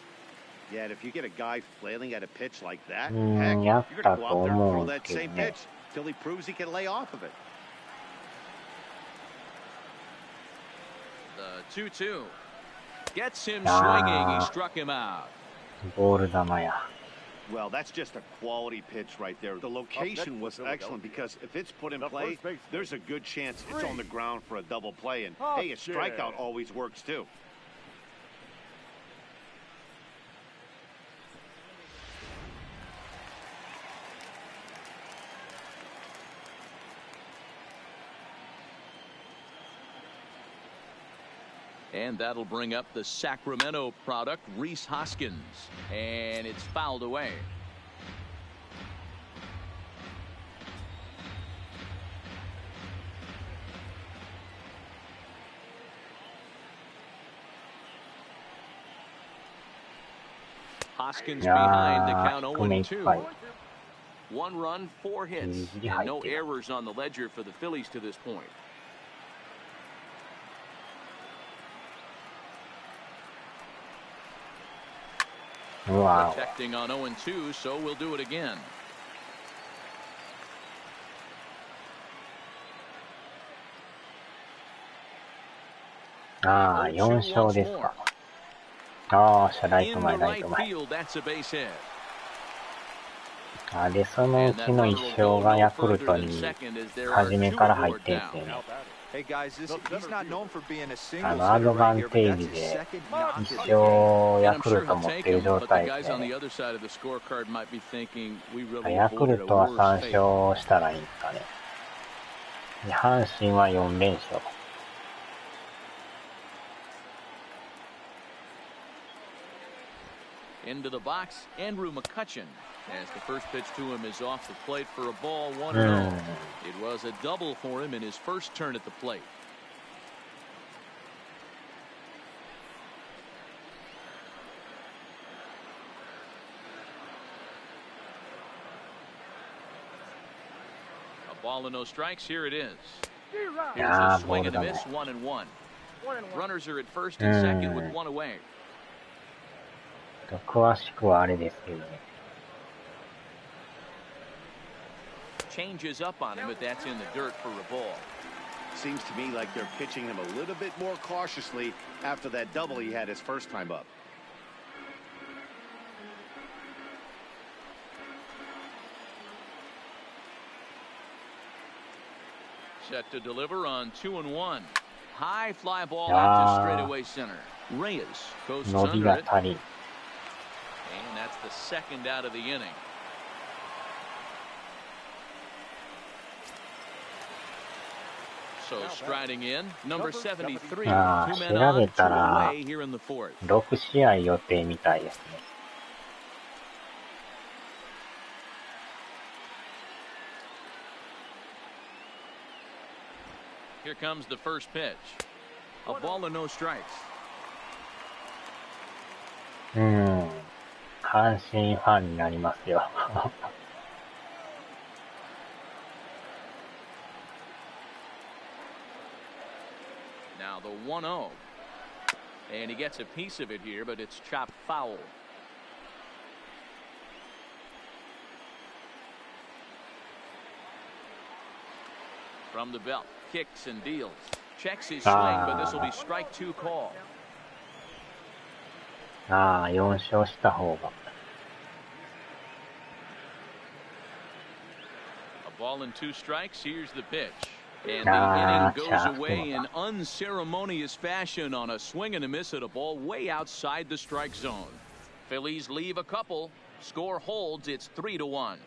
[SPEAKER 2] Yeah, and if you get a guy flailing at a pitch like that, heck, you're going to go out there and throw that same pitch till he proves he can lay off of it.
[SPEAKER 1] The 2-2 gets him swinging. He struck him out.
[SPEAKER 2] Well, that's just a quality pitch right there. The location was excellent because if it's put in play, there's a good chance it's on the ground for a double play. And hey, a strikeout always works too.
[SPEAKER 1] And that'll bring up the Sacramento product, Rhys Hoskins. And it's fouled away. Hoskins behind the count 0-2. 1 run, 4 hits. And no errors on the ledger for the Phillies to this point.
[SPEAKER 4] Wow.
[SPEAKER 1] Protecting on 0-2, so we'll do it again.
[SPEAKER 4] ああ、4勝ですか。ああ、ライト前、ライト前。あ、で、そのうちの1勝がヤクルトに初めから入ってんすよね。アドバンテージで1勝ヤクルト持ってる状態ですね。ヤクルトは3勝したらいいんですかね。阪神は4連勝。
[SPEAKER 1] Into the box, Andrew McCutcheon, as the first pitch to him is off the plate for a ball 1-0. It was a double for him in his first turn at the plate. A ball and no strikes, here it is. Here's a swing and a miss, 1-1. Runners are at first and second with one away.
[SPEAKER 4] 詳しくはあれですけどね。
[SPEAKER 1] Changes up on him, but that's in the dirt for a ball.
[SPEAKER 2] Seems to me like they're pitching him a little bit more cautiously after that double he had his first time up.
[SPEAKER 1] Set to deliver on 2-1. High fly ball out to straightaway center. Reyes goes under it. And that's the second out of the inning. So striding in, number 73.
[SPEAKER 4] ああ、調べたら6試合予定みたいですね。
[SPEAKER 1] Here comes the first pitch. A ball and no strikes.
[SPEAKER 4] 阪神ファンになりますよ。
[SPEAKER 1] Now the 1-0. And he gets a piece of it here, but it's chopped foul. From the belt, kicks and deals. Checks his swing, but this will be strike 2 call.
[SPEAKER 4] ああ、4勝した方が。
[SPEAKER 1] A ball and 2 strikes. Here's the pitch. And the inning goes away in unceremonious fashion on a swing and a miss at a ball way outside the strike zone. Phillies leave a couple. Score holds. It's 3-1.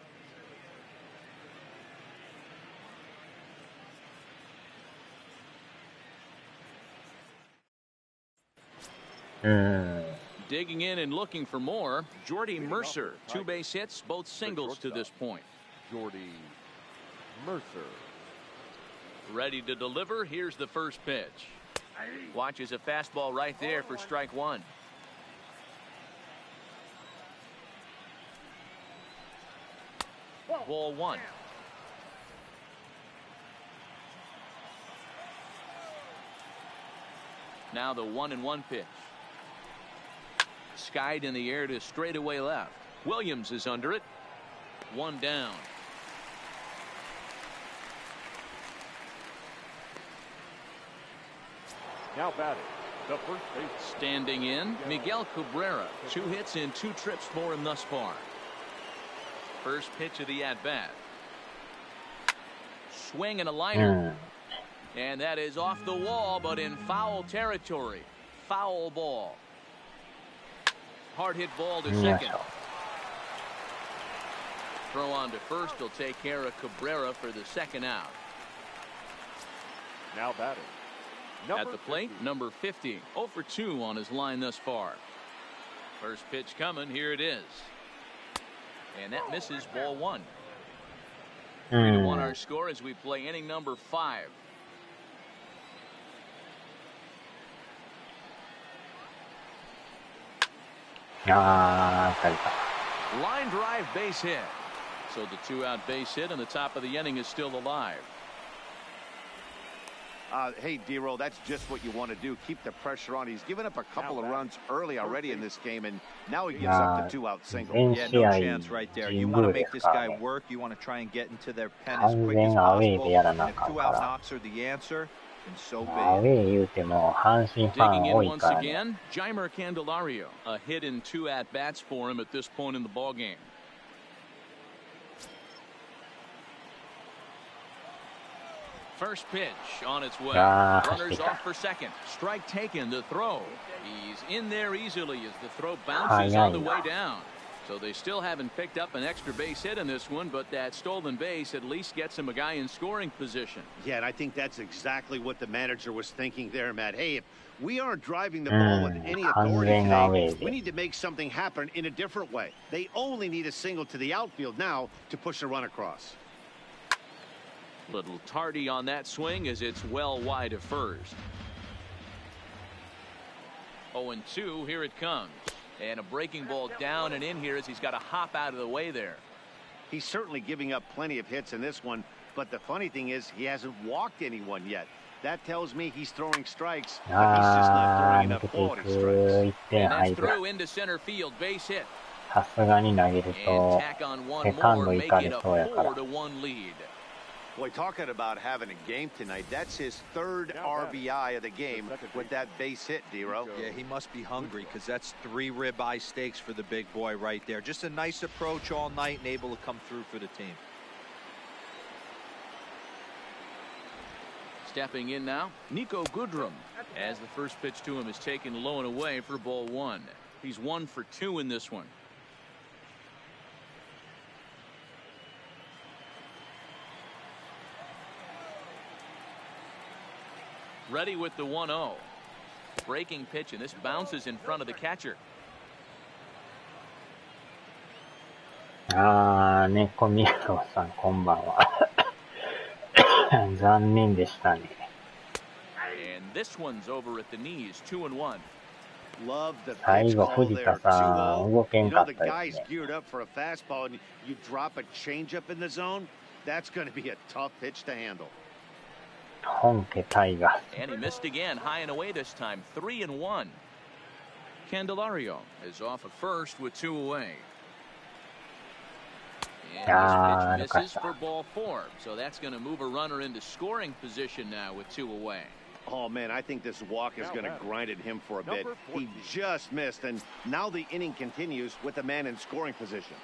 [SPEAKER 1] Digging in and looking for more, Jordy Mercer. 2 base hits, both singles to this point.
[SPEAKER 3] Jordy Mercer.
[SPEAKER 1] Ready to deliver. Here's the first pitch. Watches a fastball right there for strike 1. Ball 1. Now the 1-1 pitch. Skied in the air to straightaway left. Williams is under it. 1 down.
[SPEAKER 3] Now batting, the first base.
[SPEAKER 1] Standing in, Miguel Cabrera. 2 hits and 2 trips for him thus far. First pitch of the at-bat. Swing and a liner. And that is off the wall, but in foul territory. Foul ball. Hard hit ball to second. Throw on to first will take care of Cabrera for the second out.
[SPEAKER 3] Now batting.
[SPEAKER 1] At the plate, number 50. 0 for 2 on his line thus far. First pitch coming. Here it is. And that misses, ball 1. 3-1 our score as we play inning number 5. Line drive base hit. So the 2-out base hit and the top of the inning is still alive.
[SPEAKER 2] Hey, D-Roll, that's just what you want to do. Keep the pressure on. He's given up a couple of runs early already in this game, and now he gives up the 2-out single.
[SPEAKER 5] Yeah, no chance right there. You want to make this guy work. You want to try and get into their pen as quick as possible. And if 2-out knocks are the answer, so
[SPEAKER 4] アウ
[SPEAKER 5] big.
[SPEAKER 4] ェー言うても阪神ファ
[SPEAKER 1] Digging
[SPEAKER 4] ン
[SPEAKER 1] in
[SPEAKER 4] 多い
[SPEAKER 1] once
[SPEAKER 4] からね。
[SPEAKER 1] again, Jeimer Candelario. A hit and 2 at bats for him at this point in the ball game. First pitch on its way. Runners off for second. Strike taken. The throw. He's in there easily as the throw bounces on the way down. So they still haven't picked up an extra base hit in this one, but that stolen base at least gets him a guy in scoring position.
[SPEAKER 2] Yeah, and I think that's exactly what the manager was thinking there, Matt. Hey, if we aren't driving the ball with any authority today, we need to make something happen in a different way. They only need a single to the outfield now to push a run across.
[SPEAKER 1] Little tardy on that swing as it's well wide of first. 0-2, here it comes. And a breaking ball down and in here as he's got to hop out of the way there.
[SPEAKER 2] He's certainly giving up plenty of hits in this one, but the funny thing is he hasn't walked anyone yet. That tells me he's throwing strikes, but he's just not throwing enough quality strikes.
[SPEAKER 1] And that's through into center field, base hit.
[SPEAKER 4] さすがに投げる
[SPEAKER 1] And
[SPEAKER 4] と
[SPEAKER 1] tack on
[SPEAKER 4] セ
[SPEAKER 1] one
[SPEAKER 4] カン
[SPEAKER 1] more,
[SPEAKER 4] ド行
[SPEAKER 1] make
[SPEAKER 4] か
[SPEAKER 1] it
[SPEAKER 4] れ
[SPEAKER 1] a
[SPEAKER 4] そうやから。
[SPEAKER 1] 4-1 lead.
[SPEAKER 2] Boy, talking about having a game tonight, that's his third RBI of the game with that base hit, D-Row.
[SPEAKER 5] Yeah, he must be hungry because that's 3 ribeye steaks for the big boy right there. Just a nice approach all night and able to come through for the team.
[SPEAKER 1] Stepping in now, Nico Goodrum, as the first pitch to him is taken low and away for ball 1. He's 1 for 2 in this one. Ready with the 1-0. Breaking pitch, and this bounces in front of the catcher.
[SPEAKER 4] 猫みやろさん、こんばんは。残念でしたね。
[SPEAKER 1] And this one's over at the knees, 2-1.
[SPEAKER 2] Love the
[SPEAKER 4] 最
[SPEAKER 2] pitch
[SPEAKER 4] 後、
[SPEAKER 2] call
[SPEAKER 4] 藤
[SPEAKER 2] there.
[SPEAKER 4] 田さん、動け
[SPEAKER 2] 2-0.
[SPEAKER 4] ん
[SPEAKER 2] You
[SPEAKER 4] か
[SPEAKER 2] know
[SPEAKER 4] っ
[SPEAKER 2] the
[SPEAKER 4] たです
[SPEAKER 2] guy's
[SPEAKER 4] ね。
[SPEAKER 2] geared up for a fastball, and you drop a changeup in the zone. That's going to be a tough pitch to handle.
[SPEAKER 4] 本家タイガー
[SPEAKER 1] And he missed again, high and away this time, 3-1. Candelario is off at first with 2 away. And this pitch misses for ball 4, so that's going to move a runner into scoring position now with 2 away.
[SPEAKER 2] Oh, man, I think this walk is going to grind at him for a bit. He just missed, and now the inning continues with a man in scoring position.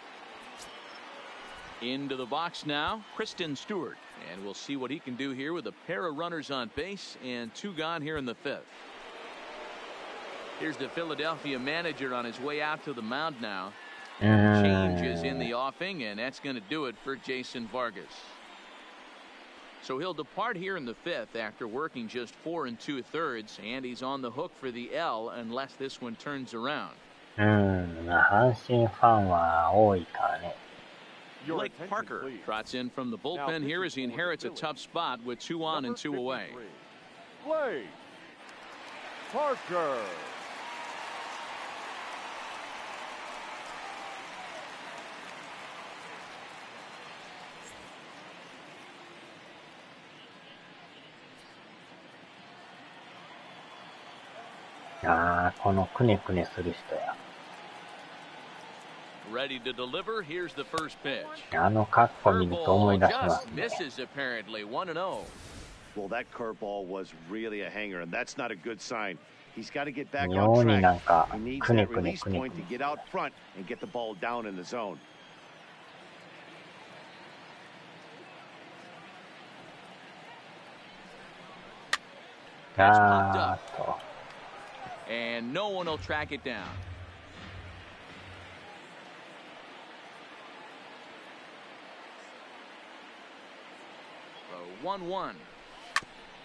[SPEAKER 1] Into the box now, Kristen Stewart. And we'll see what he can do here with a pair of runners on base and 2 gone here in the 5th. Here's the Philadelphia manager on his way out to the mound now. Changes in the offing, and that's going to do it for Jason Vargas. So he'll depart here in the 5th after working just 4 2/3, and he's on the hook for the L unless this one turns around.
[SPEAKER 4] 阪神ファンは多いからね。
[SPEAKER 1] Blake Parker trots in from the bullpen here as he inherits a tough spot with 2 on and 2 away.
[SPEAKER 3] Blake Parker.
[SPEAKER 4] Ah, このくねくねする人や。
[SPEAKER 1] Ready to deliver. Here's the first pitch.
[SPEAKER 4] あの格好見ると思い出しま
[SPEAKER 1] Just
[SPEAKER 4] すね。
[SPEAKER 1] misses apparently. 1-0.
[SPEAKER 2] Well, that curveball was really a hanger, and that's not a good sign. He's got to get back
[SPEAKER 4] 妙
[SPEAKER 2] on
[SPEAKER 4] になん
[SPEAKER 2] track.
[SPEAKER 4] か
[SPEAKER 2] He needs
[SPEAKER 4] くね
[SPEAKER 2] that
[SPEAKER 4] くね
[SPEAKER 2] release
[SPEAKER 4] くね
[SPEAKER 2] point
[SPEAKER 4] く
[SPEAKER 2] to
[SPEAKER 4] ね。
[SPEAKER 2] get out front and get the ball down in the zone.
[SPEAKER 1] That's popped
[SPEAKER 4] あ
[SPEAKER 1] up.
[SPEAKER 4] ーっと。
[SPEAKER 1] And no one will track it down. So 1-1.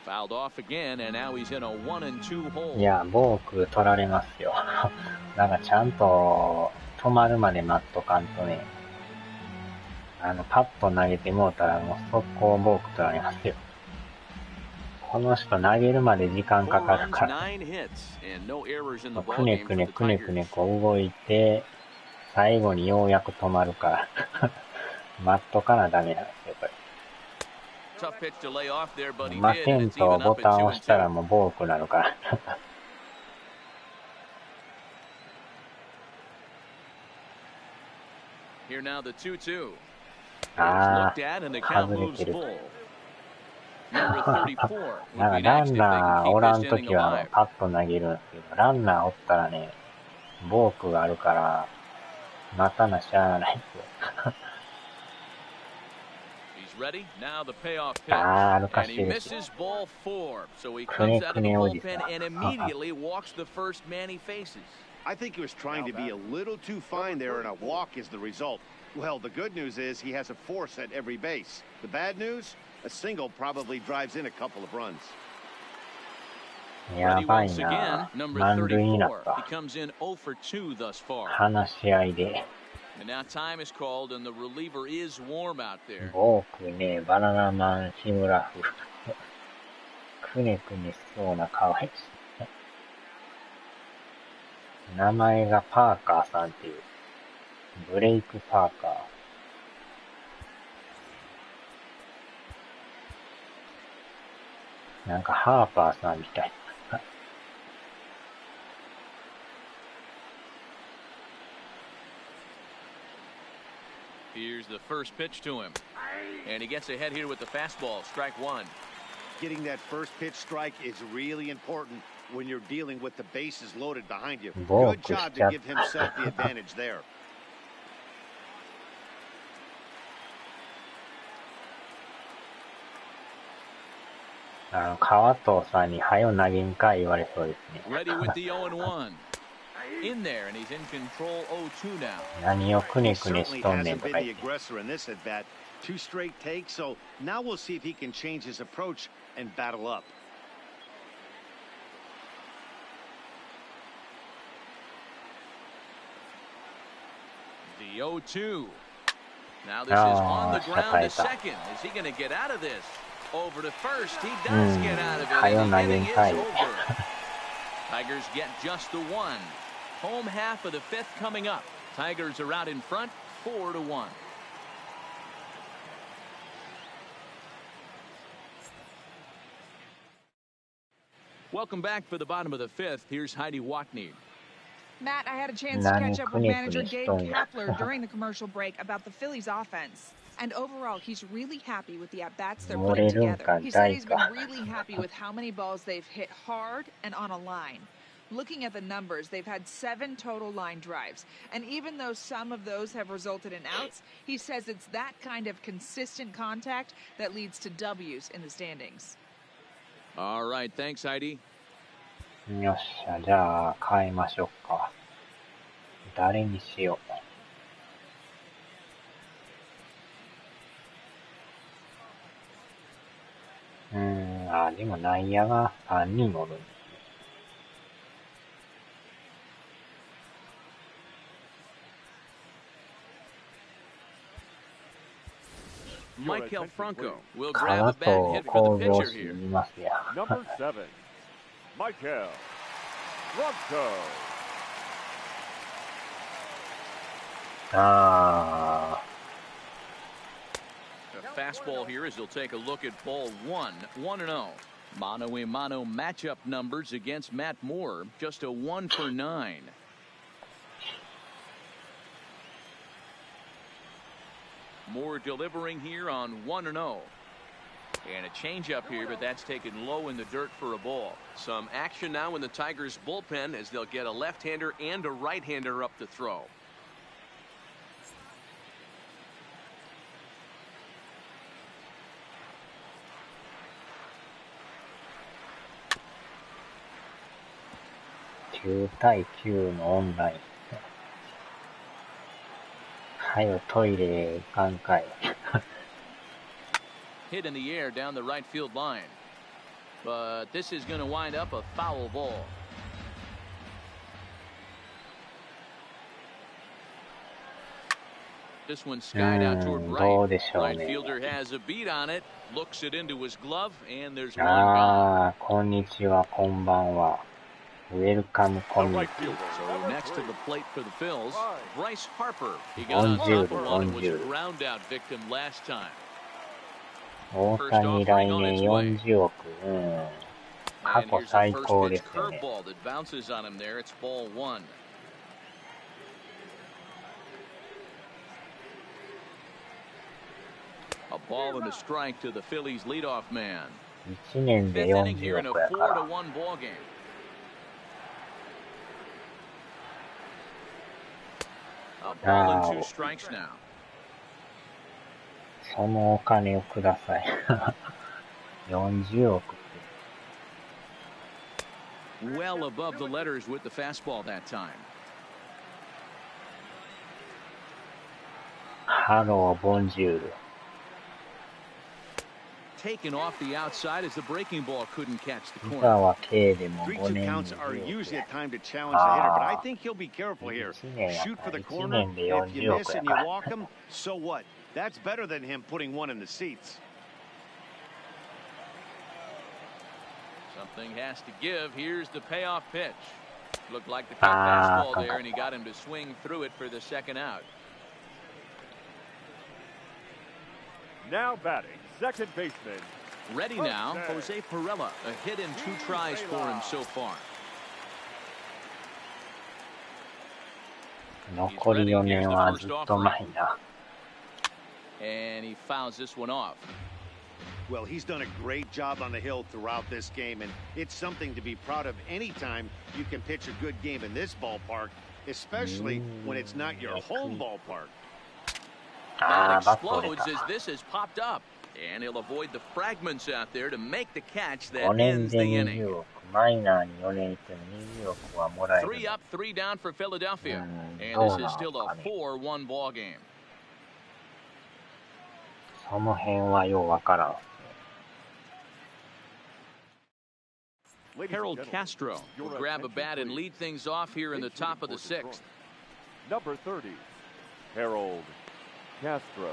[SPEAKER 1] Fouled off again, and now he's in a 1-2 hole.
[SPEAKER 4] いや、ボーク取られますよ。なんかちゃんと止まるまで待っとかんとね。パッと投げてもうたらもう速攻ボーク取られますよ。この人投げるまで時間かかるから。くねくねくねくねこう動いて、最後にようやく止まるから。待っとかなダメなんですよ、これ。待てんとボタンを押したらもうボークなるから。
[SPEAKER 1] Here now the 2-2.
[SPEAKER 4] ああ、外れてる。
[SPEAKER 1] Number 34
[SPEAKER 4] なん
[SPEAKER 1] would
[SPEAKER 4] か
[SPEAKER 1] be
[SPEAKER 4] ラ
[SPEAKER 1] next if they can
[SPEAKER 4] ンナーお
[SPEAKER 1] keep
[SPEAKER 4] ら
[SPEAKER 1] this
[SPEAKER 4] ん
[SPEAKER 1] inning
[SPEAKER 4] ときは
[SPEAKER 1] alive.
[SPEAKER 4] パッと投げるんですけど、ランナーおったらね、ボークがあるから、待たなしゃあないんですよ。
[SPEAKER 1] He's ready. Now the payoff pitch.
[SPEAKER 4] あー、歩か
[SPEAKER 1] And
[SPEAKER 4] し
[SPEAKER 1] he
[SPEAKER 4] いですよ。
[SPEAKER 1] misses ball 4. So he
[SPEAKER 4] くね
[SPEAKER 1] comes out
[SPEAKER 4] く
[SPEAKER 1] of the
[SPEAKER 4] ねおじさ
[SPEAKER 1] bullpen and
[SPEAKER 4] ん。
[SPEAKER 1] immediately walks the first man he faces.
[SPEAKER 2] I think he was trying to be a little too fine there, and a walk is the result. Well, the good news is he has a force at every base. The bad news? A single probably drives in a couple of runs.
[SPEAKER 4] や
[SPEAKER 1] Ready
[SPEAKER 4] ばい
[SPEAKER 1] once
[SPEAKER 4] な。
[SPEAKER 1] again. Number
[SPEAKER 4] 満塁になっ
[SPEAKER 1] 34.
[SPEAKER 4] た。
[SPEAKER 1] He comes in 0 for 2 thus far.
[SPEAKER 4] 話し合いで。
[SPEAKER 1] And now time is called, and the reliever is warm out there.
[SPEAKER 4] ボークね、バナナマン、シムラフ。くねくねしそうな顔やし。名前がパーカーさんっていう。ブレイクパーカー。なんかハーパーさんみたい。
[SPEAKER 1] Here's the first pitch to him. And he gets ahead here with the fastball, strike one.
[SPEAKER 2] Getting that first pitch strike is really important when you're dealing with the bases loaded behind you. Good job to give himself the advantage there.
[SPEAKER 4] 川藤さんに早よ投げんかい言われそうですね。
[SPEAKER 1] Ready with the 0-1. In there, and he's in control 0-2 now.
[SPEAKER 4] 何をくねくねしとんねん
[SPEAKER 2] Certainly hasn't
[SPEAKER 4] と
[SPEAKER 2] been
[SPEAKER 4] か
[SPEAKER 2] the
[SPEAKER 4] 言って。
[SPEAKER 2] aggressor in this at bat. 2 straight takes, so now we'll see if he can change his approach and battle up.
[SPEAKER 1] The 0-2. Now this is on the ground to second. Is he going to get out of this? Over to first. He does get out of it. And the inning is over. Tigers get just the one. Home half of the fifth coming up. Tigers are out in front, 4-1. Welcome back for the bottom of the fifth. Here's Heidi Watney.
[SPEAKER 6] Matt, I had a chance to catch up with manager Gabe Kapler during the commercial break about the Phillies offense. And overall, he's really happy with the at-bats they're putting together. He said he's been really happy with how many balls they've hit hard and on a line. Looking at the numbers, they've had 7 total line drives. And even though some of those have resulted in outs, he says it's that kind of consistent contact that leads to W's in the standings.
[SPEAKER 1] All right, thanks, Heidi.
[SPEAKER 4] よっしゃ、じゃあ変えましょうか。誰にしよう。でも内野が3人おるんです
[SPEAKER 1] ね。Michael Franco will
[SPEAKER 4] 川
[SPEAKER 1] grab a bag
[SPEAKER 4] と
[SPEAKER 1] hit for
[SPEAKER 4] 向
[SPEAKER 1] the
[SPEAKER 4] 上
[SPEAKER 1] pitcher
[SPEAKER 4] 心
[SPEAKER 1] here.
[SPEAKER 4] いますや。
[SPEAKER 3] Number 7, Michael Franco.
[SPEAKER 1] A fastball here as he'll take a look at ball 1, 1-0. Mano-a-mano matchup numbers against Matt Moore, just a 1 for 9. Moore delivering here on 1-0. And a changeup here, but that's taken low in the dirt for a ball. Some action now in the Tigers bullpen as they'll get a left-hander and a right-hander up to throw.9
[SPEAKER 4] 対9のオンライン。はよトイレ行かんかい。
[SPEAKER 1] Hit in the air down the right field line. But this is going to wind up a foul ball. This one skied out toward right. Right fielder has a beat on it. Looks it into his glove, and there's one gone.
[SPEAKER 4] こんにちは、こんばんは。Welcome,
[SPEAKER 1] So next to the plate for the Phils, Bryce Harper. He got on top of one and was a ground out victim last time.
[SPEAKER 4] 大谷来年40億。過去最高ですよね。
[SPEAKER 1] Curveball that bounces on him there. It's ball 1. A ball and a strike to the Phillies leadoff man.
[SPEAKER 4] 1年で
[SPEAKER 1] Fifth inning here
[SPEAKER 4] 40
[SPEAKER 1] in a
[SPEAKER 4] 億やから。
[SPEAKER 1] 4-1 ball game. A ball and 2 strikes now.
[SPEAKER 4] そのお金をください。40億って。
[SPEAKER 1] Well above the letters with the fastball that time.
[SPEAKER 4] ハロー、ボンジュール。
[SPEAKER 1] Taken off the outside as the breaking ball couldn't catch the
[SPEAKER 4] 今
[SPEAKER 1] corner.
[SPEAKER 4] は K でも
[SPEAKER 2] 3-2
[SPEAKER 4] 5年
[SPEAKER 2] counts
[SPEAKER 4] で
[SPEAKER 2] are
[SPEAKER 4] 10
[SPEAKER 2] usually
[SPEAKER 4] 億
[SPEAKER 2] a time to challenge the hitter, but I
[SPEAKER 4] Ah.
[SPEAKER 2] think he'll be careful here.
[SPEAKER 4] 1年や
[SPEAKER 2] Shoot
[SPEAKER 4] か
[SPEAKER 2] for
[SPEAKER 4] ら
[SPEAKER 2] the
[SPEAKER 4] 1
[SPEAKER 2] corner.
[SPEAKER 4] 年で
[SPEAKER 2] If you
[SPEAKER 4] 40
[SPEAKER 2] miss
[SPEAKER 4] 億や
[SPEAKER 2] and
[SPEAKER 4] か
[SPEAKER 2] you
[SPEAKER 4] ら。
[SPEAKER 2] walk him, so what? That's better than him putting one in the seats.
[SPEAKER 1] Something has to give. Here's the payoff pitch. Looked like the cut fastball there, and he got him to swing through it for the second out.
[SPEAKER 3] Now batting, second baseman.
[SPEAKER 1] Ready now, Jose Pirela. A hit in 2 tries for him so far.
[SPEAKER 4] 残り4年はずっとうまいな。
[SPEAKER 1] And he fouls this one off.
[SPEAKER 2] Well, he's done a great job on the hill throughout this game, and it's something to be proud of anytime you can pitch a good game in this ballpark, especially when it's not your home ballpark.
[SPEAKER 1] That explodes as this has popped up, and he'll avoid the fragments out there to make the catch that
[SPEAKER 4] 5年
[SPEAKER 1] ends
[SPEAKER 4] で
[SPEAKER 1] the
[SPEAKER 4] 20
[SPEAKER 1] inning.
[SPEAKER 4] 億。マイナーに4年いても20億はもらえる。
[SPEAKER 1] 3 up, 3 down for Philadelphia, and this
[SPEAKER 4] どうな
[SPEAKER 1] is
[SPEAKER 4] の
[SPEAKER 1] still
[SPEAKER 4] か
[SPEAKER 1] a
[SPEAKER 4] ね。
[SPEAKER 1] 4-1 ball game.
[SPEAKER 4] その辺はようわからん。
[SPEAKER 1] Harold Castro will grab a bat and lead things off here in the top of the 6th.
[SPEAKER 3] Number 30, Harold Castro.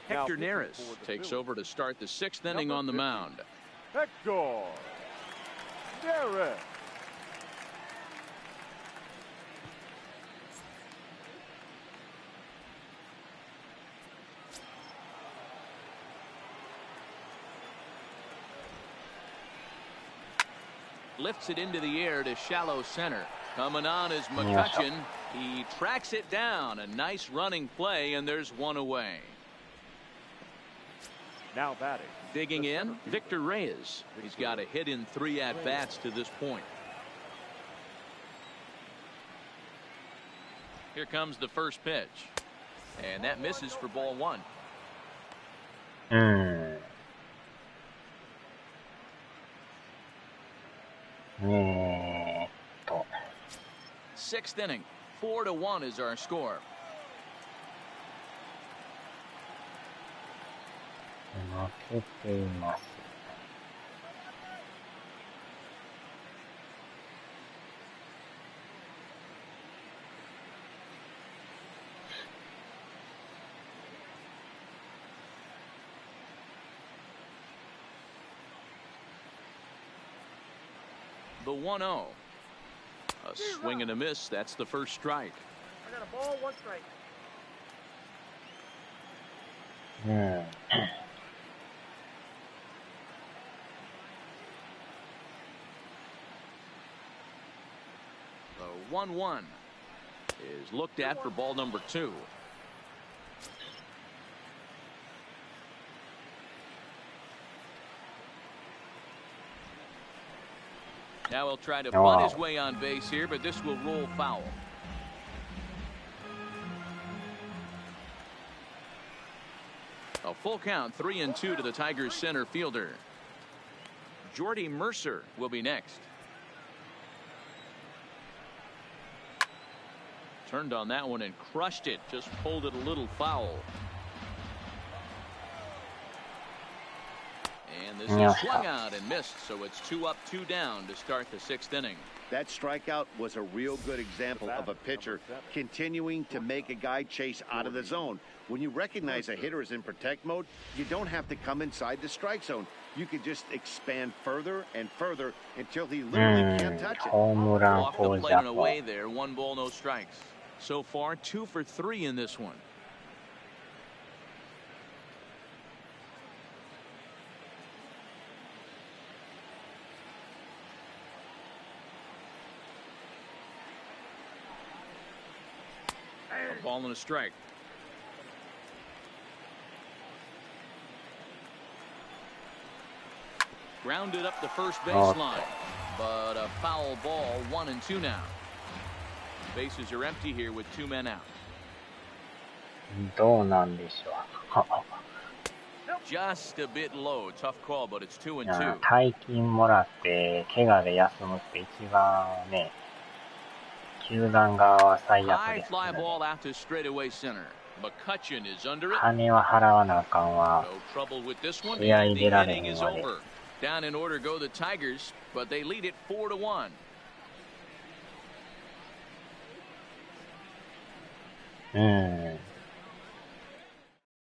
[SPEAKER 1] Hector Neris takes over to start the 6th inning on the mound.
[SPEAKER 3] Hector Neris.
[SPEAKER 1] Lifts it into the air to shallow center. Coming on is McCutcheon. He tracks it down. A nice running play, and there's one away.
[SPEAKER 3] Now batting.
[SPEAKER 1] Digging in, Victor Reyes. He's got a hit in 3 at-bats to this point. Here comes the first pitch. And that misses for ball 1. Sixth inning, 4-1 is our score.
[SPEAKER 4] 負けています。
[SPEAKER 1] The 1-0. A swing and a miss. That's the first strike.
[SPEAKER 7] I got a ball, 1 strike.
[SPEAKER 1] The 1-1 is looked at for ball number 2. Now he'll try to bunt his way on base here, but this will roll foul. A full count, 3-2 to the Tigers center fielder. Jordy Mercer will be next. Turned on that one and crushed it, just pulled it a little foul. And this is swung out and missed, so it's 2 up, 2 down to start the 6th inning.
[SPEAKER 2] That strikeout was a real good example of a pitcher continuing to make a guy chase out of the zone. When you recognize a hitter is in protect mode, you don't have to come inside the strike zone. You can just expand further and further until he literally can't touch it.
[SPEAKER 1] Off the plate and away there, 1 ball, no strikes. So far, 2 for 3 in this one. Ball and a strike. Grounded up the first baseline, but a foul ball, 1-2 now. Bases are empty here with 2 men out.
[SPEAKER 4] どうなんでしょう。
[SPEAKER 1] Just a bit low, tough call, but it's 2-2.
[SPEAKER 4] 大金もらって怪我で休むって一番ね、球団側は最悪です、ね。
[SPEAKER 1] High fly ball out to straightaway center. McCutcheon is under it.
[SPEAKER 4] 金は払わなあかんわ。
[SPEAKER 1] No trouble with this one.
[SPEAKER 4] 試合
[SPEAKER 1] The
[SPEAKER 4] 出られ
[SPEAKER 1] inning
[SPEAKER 4] へん
[SPEAKER 1] is
[SPEAKER 4] まで。
[SPEAKER 1] over. Down in order go the Tigers, but they lead it 4-1.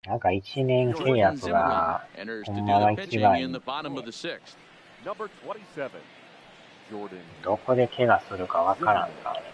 [SPEAKER 4] なんか1年契約がほんまは一番いい。どこで怪我するかわからんからね。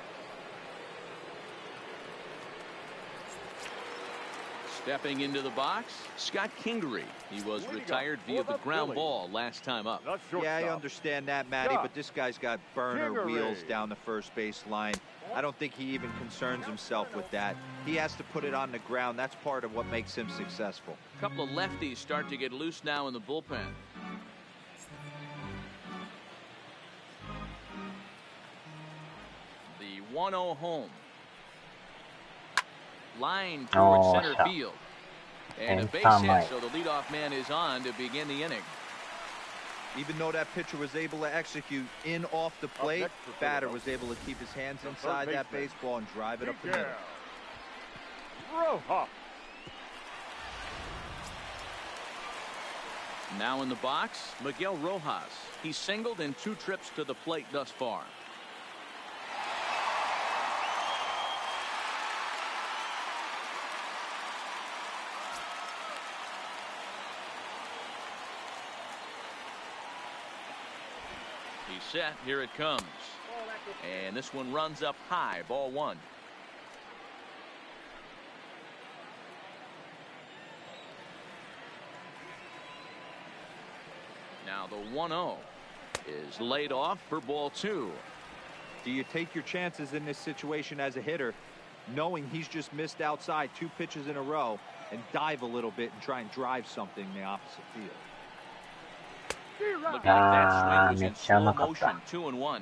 [SPEAKER 1] Stepping into the box, Scott Kingery. He was retired via the ground ball last time up.
[SPEAKER 5] Yeah, I understand that, Matty, but this guy's got burner wheels down the first base line. I don't think he even concerns himself with that. He has to put it on the ground. That's part of what makes him successful.
[SPEAKER 1] A couple of lefties start to get loose now in the bullpen. The 1-0 home. Line towards center field. And a base hit, so the leadoff man is on to begin the inning.
[SPEAKER 5] Even though that pitcher was able to execute in off the plate, the batter was able to keep his hands inside that baseball and drive it up the middle.
[SPEAKER 1] Now in the box, Miguel Rojas. He's singled in 2 trips to the plate thus far. He's set. Here it comes. And this one runs up high. Ball 1. Now the 1-0 is laid off for ball 2.
[SPEAKER 5] Do you take your chances in this situation as a hitter, knowing he's just missed outside 2 pitches in a row, and dive a little bit and try and drive something in the opposite field?
[SPEAKER 1] Looked like that swing was in slow motion. 2-1.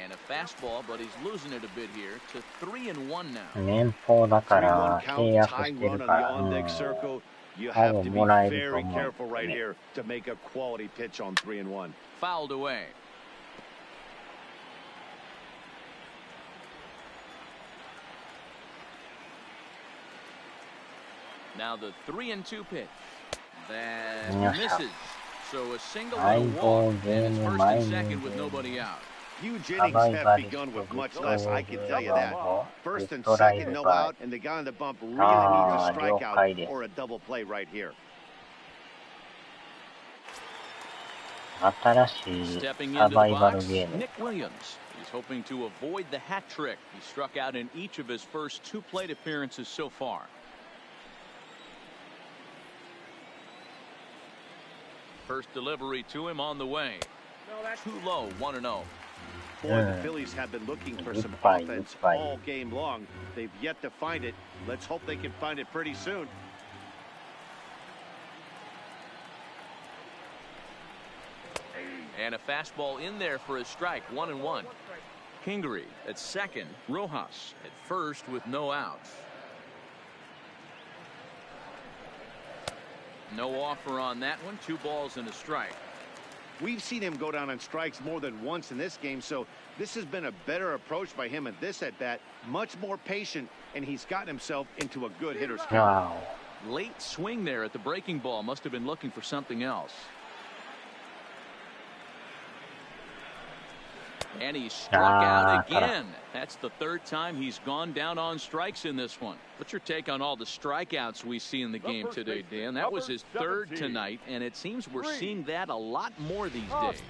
[SPEAKER 1] And a fastball, but he's losing it a bit here to 3-1 now.
[SPEAKER 4] 年俸だから契約してるから、
[SPEAKER 2] You have to be very careful right here to make a quality pitch on 3-1.
[SPEAKER 1] Fouled away. Now the 3-2 pitch. That misses. So a single and a walk, and it's first and second with nobody out.
[SPEAKER 2] Huge innings have begun with much less, I can tell you that. First and second, no out, and the guy on the bump really needs a strikeout or a double play right here.
[SPEAKER 1] Stepping into the box, Nick Williams. He's hoping to avoid the hat trick. He struck out in each of his first 2 plate appearances so far. First delivery to him on the way. Too low, 1-0.
[SPEAKER 2] Boy, the Phillies have been looking for some offense all game long. They've yet to find it. Let's hope they can find it pretty soon.
[SPEAKER 1] And a fastball in there for a strike, 1-1. Kingery at second, Rojas at first with no outs. No offer on that one. 2 balls and a strike.
[SPEAKER 2] We've seen him go down on strikes more than once in this game, so this has been a better approach by him at this at-bat. Much more patient, and he's gotten himself into a good hitter's count.
[SPEAKER 4] Wow.
[SPEAKER 1] Late swing there at the breaking ball. Must have been looking for something else. And he struck out again. That's the 3rd time he's gone down on strikes in this one. What's your take on all the strikeouts we see in the game today, Dan? That was his 3rd tonight, and it seems we're seeing that a lot more these days.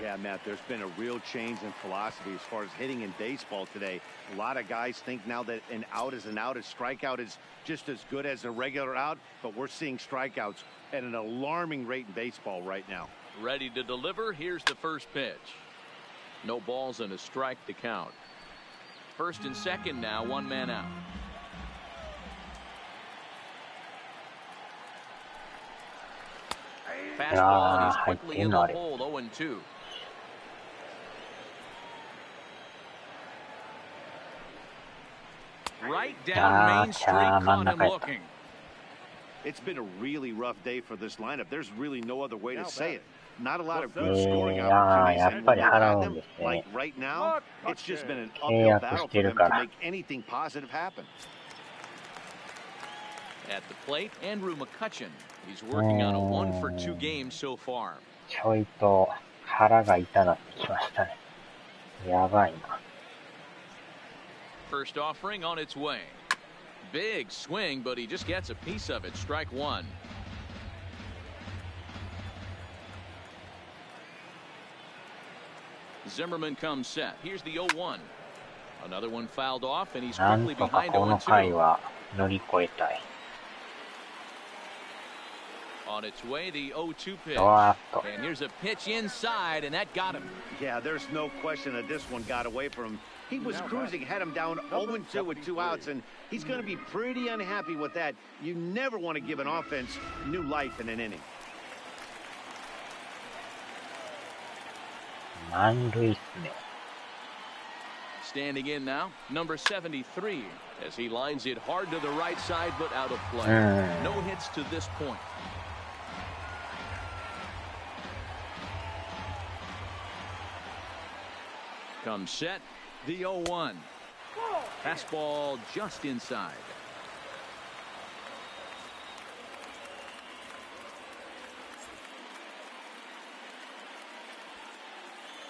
[SPEAKER 2] Yeah, Matt, there's been a real change in philosophy as far as hitting in baseball today. A lot of guys think now that an out is an out. A strikeout is just as good as a regular out, but we're seeing strikeouts at an alarming rate in baseball right now.
[SPEAKER 1] Ready to deliver. Here's the first pitch. No balls and a strike to count. First and second now, one man out. Fastball, and he's quickly in the hole, 0-2. Right down Main Street, caught him looking.
[SPEAKER 2] It's been a really rough day for this lineup. There's really no other way to say it. Not a lot of good scoring opportunities. And when you've had them, like right now, it's just been an uphill battle for them to make anything positive happen.
[SPEAKER 1] At the plate, Andrew McCutchen. He's working on a 1-for-2 game so far.
[SPEAKER 4] ちょいと腹が痛なってきましたね。やばいな。
[SPEAKER 1] First offering on its way. Big swing, but he just gets a piece of it. Strike one. Zimmerman comes set. Here's the 0-1. Another one fouled off, and he's quickly behind 0-2.
[SPEAKER 4] 乗り越えたい。
[SPEAKER 1] On its way, the 0-2 pitch. And here's a pitch inside, and that got him.
[SPEAKER 2] Yeah, there's no question that this one got away from him. He was cruising, had him down 0-2 with 2 outs, and he's going to be pretty unhappy with that. You never want to give an offense new life in an inning.
[SPEAKER 4] 満塁っすね。
[SPEAKER 1] Standing in now, number 73, as he lines it hard to the right side, but out of play. No hits to this point. Comes set, the 0-1. Fastball just inside.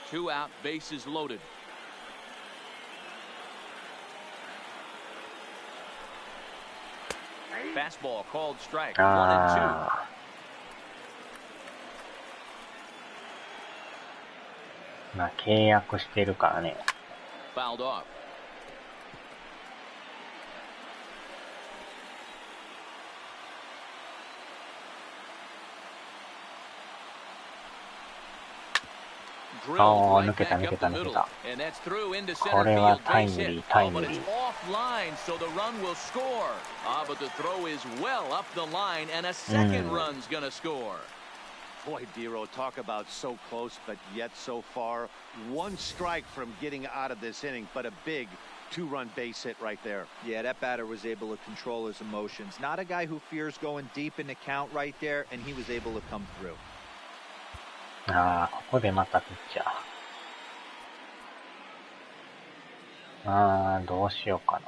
[SPEAKER 1] Two out, bases loaded. Fastball called strike. 1-2.
[SPEAKER 4] まあ契約してるからね。
[SPEAKER 1] Fouled off.
[SPEAKER 4] Oh, 抜けた抜けた抜けた。これはタイムリータイムリー。
[SPEAKER 1] So the run will score. But the throw is well up the line, and a second run's gonna score.
[SPEAKER 2] Boy, Dero, talk about so close, but yet so far. One strike from getting out of this inning, but a big 2-run base hit right there.
[SPEAKER 5] Yeah, that batter was able to control his emotions. Not a guy who fears going deep in the count right there, and he was able to come through.
[SPEAKER 4] ああ、ここでまたピッチャー。ああ、どうしようかな。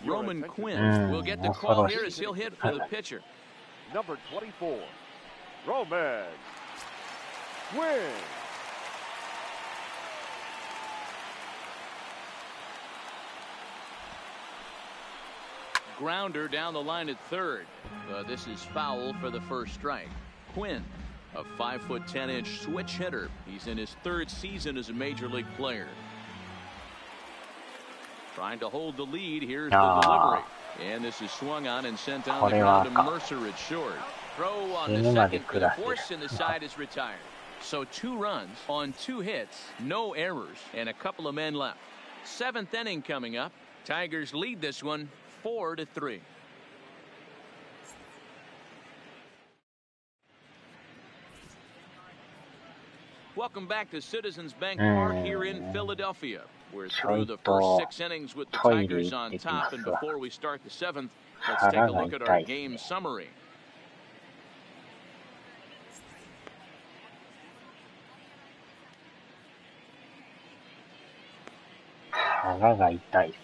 [SPEAKER 1] Roman Quinn will get the call here as he'll hit for the pitcher.
[SPEAKER 3] Number 24, Roman Quinn.
[SPEAKER 1] Grounder down the line at third. This is foul for the first strike. Quinn, a 5'10" switch hitter. He's in his third season as a major league player. Trying to hold the lead. Here's the delivery. And this is swung on and sent down the ground to Mercer at short. Throw on the second for the force, and the side is retired. So 2 runs on 2 hits, no errors, and a couple of men left. 7th inning coming up. Tigers lead this one 4-3. Welcome back to Citizens Bank Park here in Philadelphia. We're through the first 6 innings with the Tigers on top, and before we start the 7th, let's take a look at our game summary.
[SPEAKER 4] 腹が痛いっす。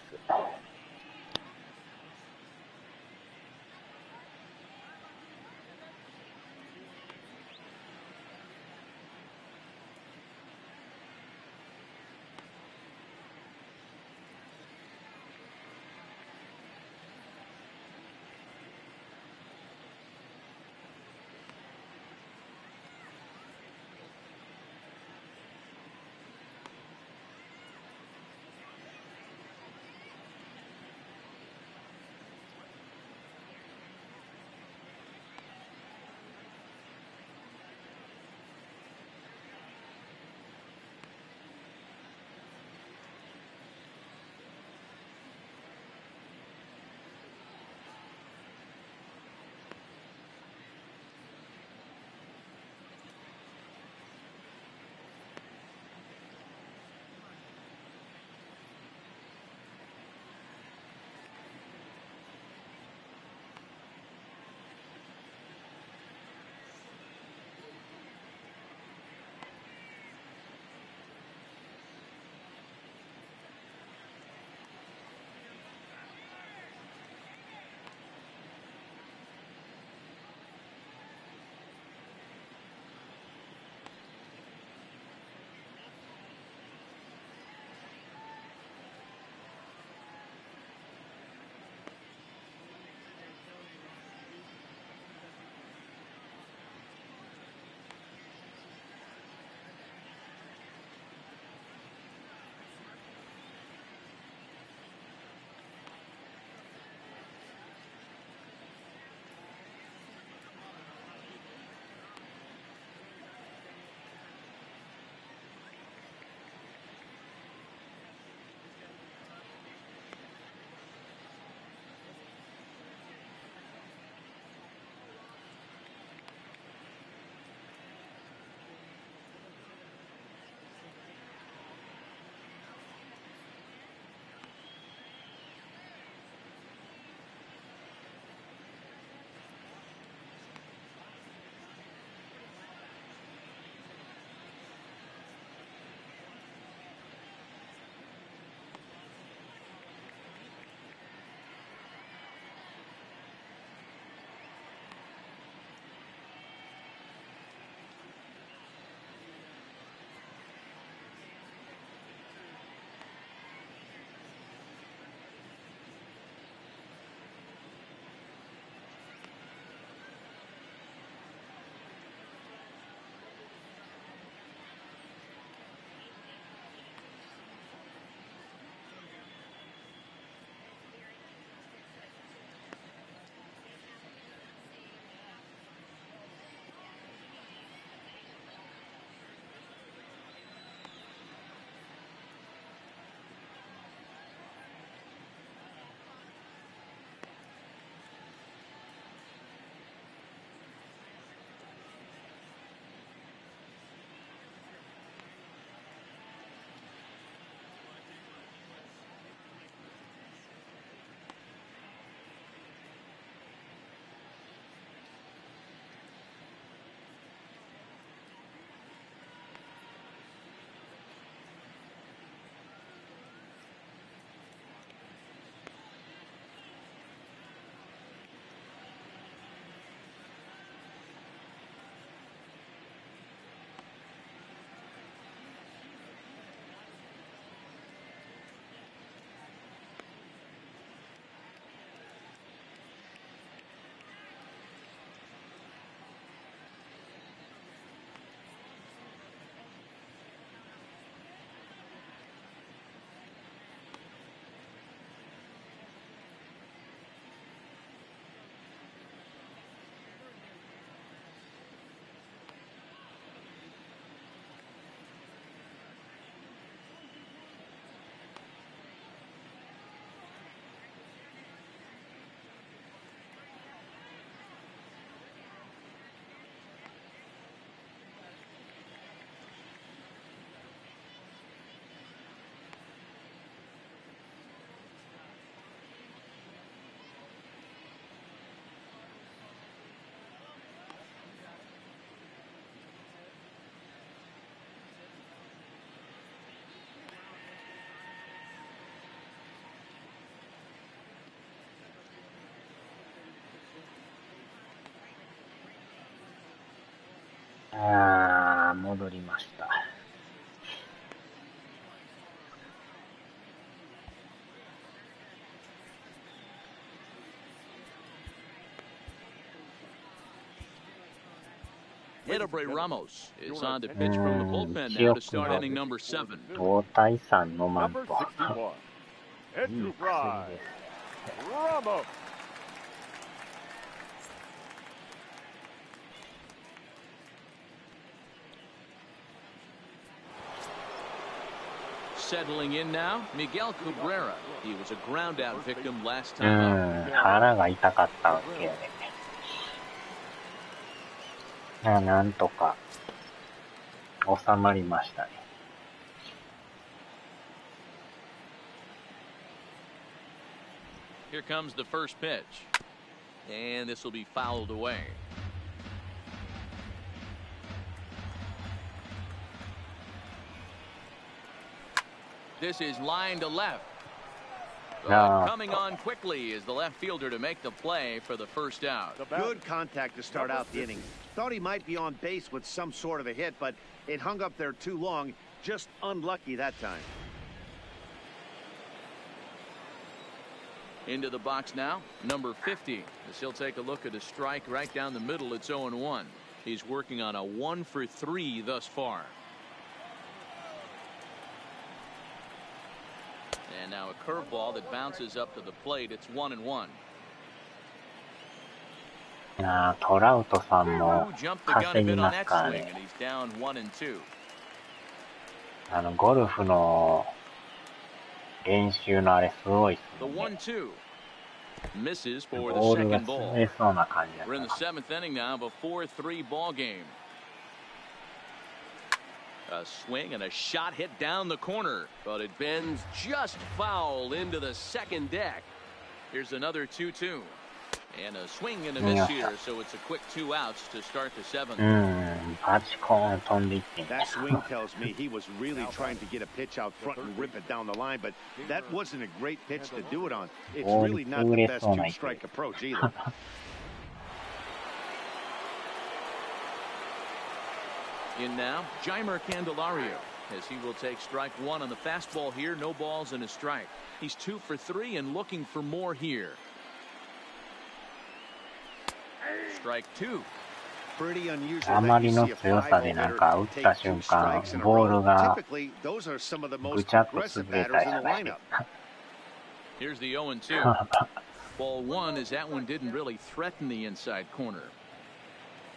[SPEAKER 4] 戻りました。
[SPEAKER 1] Edebray Ramos is on the pitch from the bullpen now to start inning number 7.
[SPEAKER 4] 5対3のマント。
[SPEAKER 3] Head to fly. Ramos.
[SPEAKER 1] Settling in now, Miguel Cabrera. He was a ground-out victim last time up.
[SPEAKER 4] 腹が痛かったわけやね。なんとか収まりましたね。
[SPEAKER 1] Here comes the first pitch. And this will be fouled away. This is line to left. Coming on quickly is the left fielder to make the play for the first out.
[SPEAKER 2] Good contact to start out the inning. Thought he might be on base with some sort of a hit, but it hung up there too long. Just unlucky that time.
[SPEAKER 1] Into the box now, number 50. As he'll take a look at a strike right down the middle. It's 0-1. He's working on a 1 for 3 thus far. And now a curveball that bounces up to the plate. It's 1-1.
[SPEAKER 4] トラウトさんも稼ぎますからね。ゴルフの練習のあれすごいっすね。
[SPEAKER 1] Misses for
[SPEAKER 4] ボ
[SPEAKER 1] the
[SPEAKER 4] ールが
[SPEAKER 1] second ball.
[SPEAKER 4] 滑りそうな感じだ
[SPEAKER 1] We're in the
[SPEAKER 4] った。
[SPEAKER 1] 7th inning now of a 4-3 ball game. A swing and a shot hit down the corner, but it bends just foul into the second deck. Here's another 2-2. And a swing and a miss here, so it's a quick 2 outs to start the 7th.
[SPEAKER 4] バチコーン飛んでいってんね。
[SPEAKER 2] That swing tells me he was really trying to get a pitch out front and rip it down the line, but that wasn't a great pitch to do it on. It's really not the best 2-strike approach either.
[SPEAKER 1] In now, Jeimer Candelario, as he will take strike 1 on the fastball here. No balls and a strike. He's 2 for 3 and looking for more here. Strike 2.
[SPEAKER 4] あまりの強さでなんか打った瞬間、ボールがぐちゃっと崩れたじゃないですか。
[SPEAKER 1] Here's the 0-2. Ball 1 as that one didn't really threaten the inside corner.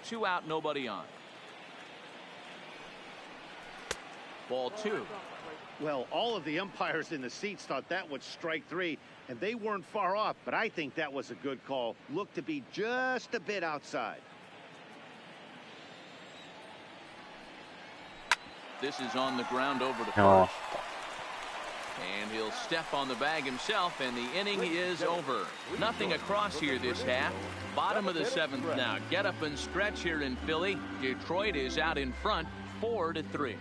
[SPEAKER 1] 2 out, nobody on. Ball 2.
[SPEAKER 2] Well, all of the umpires in the seats thought that was strike 3, and they weren't far off, but I think that was a good call. Looked to be just a bit outside.
[SPEAKER 1] This is on the ground over to first. And he'll step on the bag himself, and the inning is over. Nothing across here this half. Bottom of the 7th now. Get up and stretch here in Philly. Detroit is out in front, 4-3.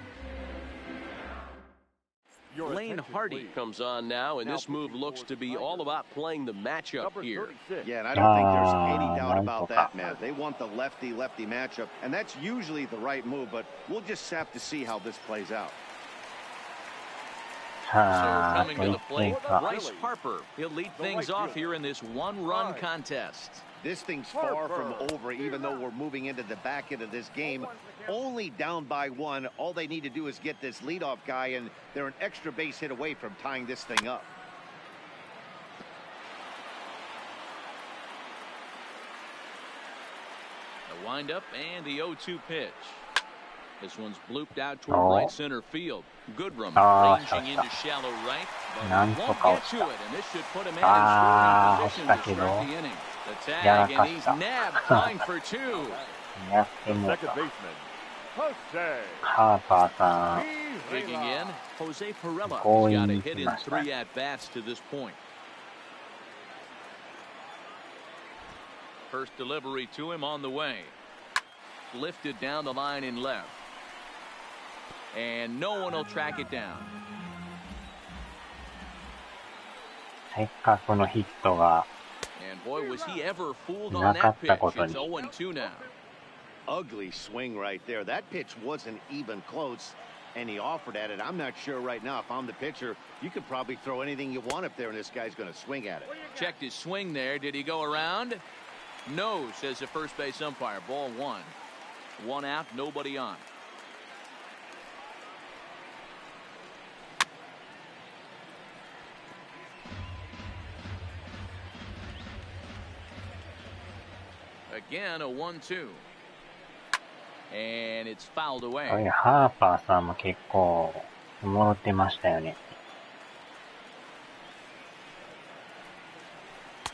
[SPEAKER 1] Lane Hardy comes on now, and this move looks to be all about playing the matchup here.
[SPEAKER 2] Yeah, and I don't think there's any doubt about that, Matt. They want the lefty-lefty matchup, and that's usually the right move, but we'll just have to see how this plays out.
[SPEAKER 1] So coming to the plate, Bryce Harper. He'll lead things off here in this one-run contest.
[SPEAKER 2] This thing's far from over, even though we're moving into the back end of this game. Only down by 1. All they need to do is get this leadoff guy, and they're an extra base hit away from tying this thing up.
[SPEAKER 1] The windup and the 0-2 pitch. This one's blooped out toward right center field. Goodrum ranging into shallow right, but he won't get to it, and this should put him in scoring position to start the inning. The tag, and he's nabbed, trying for 2.
[SPEAKER 3] Second baseman, Jose.
[SPEAKER 4] ハーパーさん、
[SPEAKER 1] Digging in, Jose Perella has got a hit in 3 at-bats to this point. First delivery to him on the way. Lifted down the line in left. And no one will track it down.
[SPEAKER 4] せっかくのヒットが
[SPEAKER 1] And boy, was he ever fooled on that pitch. It's 0-2 now.
[SPEAKER 2] ugly swing right there. That pitch wasn't even close, and he offered at it. I'm not sure right now if I'm the pitcher. You could probably throw anything you want up there, and this guy's going to swing at it.
[SPEAKER 1] Checked his swing there. Did he go around? No, says the first base umpire. Ball one. One out, nobody on. Again, a 1-2. And it's fouled away.
[SPEAKER 4] ハーパーさんも結構戻ってましたよね。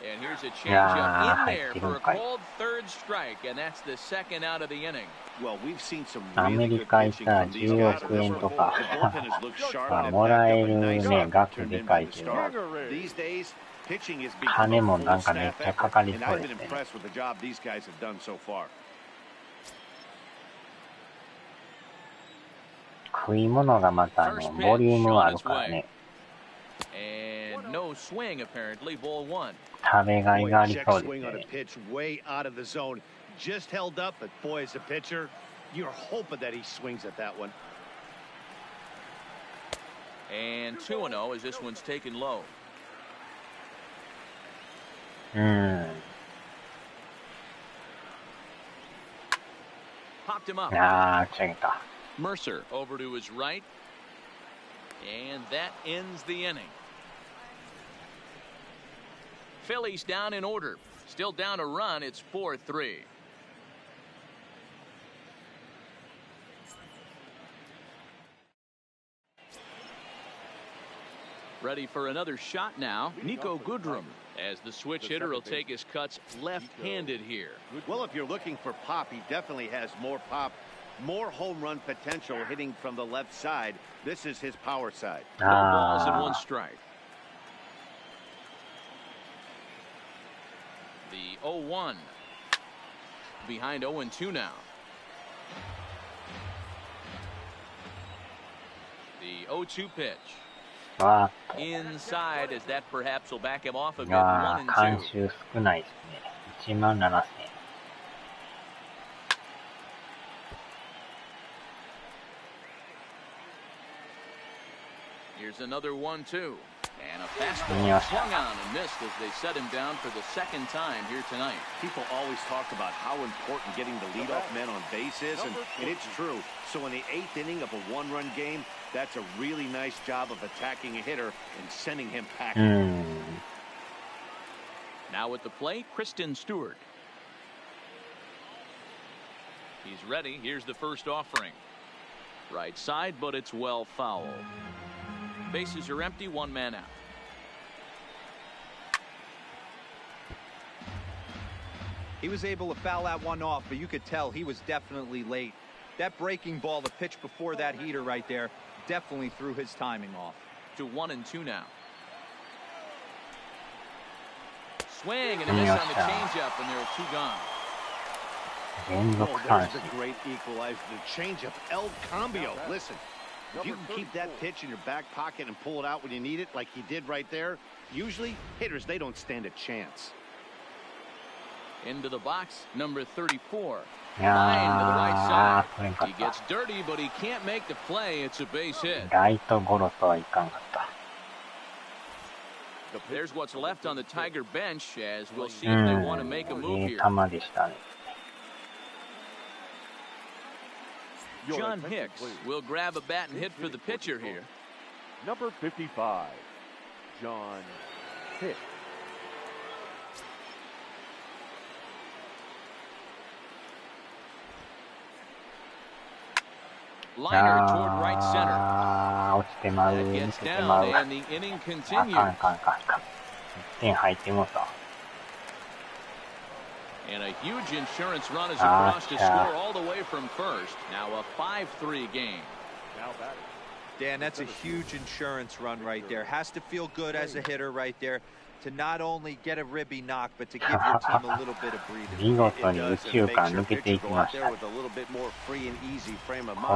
[SPEAKER 1] And here's a changeup in there for a called third strike, and that's the second out of the inning.
[SPEAKER 2] Well, we've seen some
[SPEAKER 4] アメ
[SPEAKER 2] really
[SPEAKER 4] リ
[SPEAKER 2] good
[SPEAKER 4] カ行っ
[SPEAKER 2] pitching
[SPEAKER 4] たら
[SPEAKER 2] from these
[SPEAKER 4] 10
[SPEAKER 2] guys.
[SPEAKER 4] 億円とか
[SPEAKER 2] The bullpen has looked sharp.
[SPEAKER 4] まあ
[SPEAKER 2] That
[SPEAKER 4] もらえ
[SPEAKER 2] backup
[SPEAKER 4] る
[SPEAKER 2] and nice
[SPEAKER 4] ね、
[SPEAKER 2] job
[SPEAKER 4] 額
[SPEAKER 2] turned
[SPEAKER 4] で
[SPEAKER 2] into
[SPEAKER 4] かい
[SPEAKER 2] the
[SPEAKER 4] けど、
[SPEAKER 2] start. These days, pitching has become
[SPEAKER 4] 金も
[SPEAKER 2] a
[SPEAKER 4] なん
[SPEAKER 2] full
[SPEAKER 4] かめっ
[SPEAKER 2] staff
[SPEAKER 4] ちゃ
[SPEAKER 2] effort,
[SPEAKER 4] かかり
[SPEAKER 2] and
[SPEAKER 4] そう
[SPEAKER 2] I've
[SPEAKER 4] で
[SPEAKER 2] been
[SPEAKER 4] すね。
[SPEAKER 2] impressed with the job these guys have done so far.
[SPEAKER 4] 食い物がまたボリュームはあるからね。
[SPEAKER 1] And no swing, apparently. Ball one.
[SPEAKER 4] 食べがいがあり
[SPEAKER 2] Check
[SPEAKER 4] そうで
[SPEAKER 2] swing
[SPEAKER 4] す
[SPEAKER 2] on a
[SPEAKER 4] ね。
[SPEAKER 2] pitch way out of the zone. Just held up, but boy, as a pitcher, you're hoping that he swings at that one.
[SPEAKER 1] And 2-0 as this one's taken low. Popped him up.
[SPEAKER 4] ああ、打ち上げた。
[SPEAKER 1] Mercer over to his right. And that ends the inning. Phillies down in order. Still down a run. It's 4-3. Ready for another shot now. Nico Goodrum, as the switch hitter will take his cuts left-handed here.
[SPEAKER 2] Well, if you're looking for pop, he definitely has more pop, more home run potential hitting from the left side. This is his power side.
[SPEAKER 1] No balls and one strike. The 0-1. Behind 0-2 now. The 0-2 pitch. Inside, as that perhaps will back him off a bit.
[SPEAKER 4] 監
[SPEAKER 1] 1-2.
[SPEAKER 4] 修少ないですね。17,000。
[SPEAKER 1] Here's another 1-2. And a fastball swung on and missed as they set him down for the second time here tonight.
[SPEAKER 2] People always talk about how important getting the leadoff man on base is, and it's true. So in the 8th inning of a one-run game, that's a really nice job of attacking a hitter and sending him packing.
[SPEAKER 1] Now at the plate, Kristen Stewart. He's ready. Here's the first offering. Right side, but it's well foul. Bases are empty, one man out.
[SPEAKER 5] He was able to foul that one off, but you could tell he was definitely late. That breaking ball, the pitch before that heater right there, definitely threw his timing off.
[SPEAKER 1] To 1-2 now. Swing and a miss on the changeup, and there are two gone.
[SPEAKER 4] 連続
[SPEAKER 2] Oh,
[SPEAKER 4] 三
[SPEAKER 2] there's
[SPEAKER 4] 振。
[SPEAKER 2] a great equalizer. The changeup, El Cambio. Listen, if you can keep that pitch in your back pocket and pull it out when you need it, like he did right there, usually hitters, they don't stand a chance.
[SPEAKER 1] Into the box, number 34.
[SPEAKER 4] いや
[SPEAKER 1] Line to the right
[SPEAKER 4] ー、取れん
[SPEAKER 1] side.
[SPEAKER 4] かっ
[SPEAKER 1] He
[SPEAKER 4] た。
[SPEAKER 1] gets dirty, but he can't make the play. It's a base hit.
[SPEAKER 4] ライトゴロとはいかんかった
[SPEAKER 1] There's what's left on the Tiger bench, as we'll see if they want to make a move
[SPEAKER 4] いい
[SPEAKER 1] here.
[SPEAKER 4] 球でしたね。
[SPEAKER 1] John Hicks will grab a bat and hit for the pitcher here.
[SPEAKER 3] Number 55, John Hicks.
[SPEAKER 1] Liner toward right center.
[SPEAKER 4] あー、落ちてまう、
[SPEAKER 1] That
[SPEAKER 4] 抜
[SPEAKER 1] gets
[SPEAKER 4] けてま
[SPEAKER 1] down,
[SPEAKER 4] う。
[SPEAKER 1] and the inning
[SPEAKER 4] あかん
[SPEAKER 1] continues.
[SPEAKER 4] あかんあかんあかん。1点入ってもうた。
[SPEAKER 1] And a huge insurance run is across to score all the way from first. Now a 5-3 game.
[SPEAKER 3] Now batting.
[SPEAKER 5] Dan, that's a huge insurance run right there. Has to feel good as a hitter right there. to not only get a ribby knock, but to give your team a little bit of breathing.
[SPEAKER 4] 見事に宇宙間抜けていきました。こ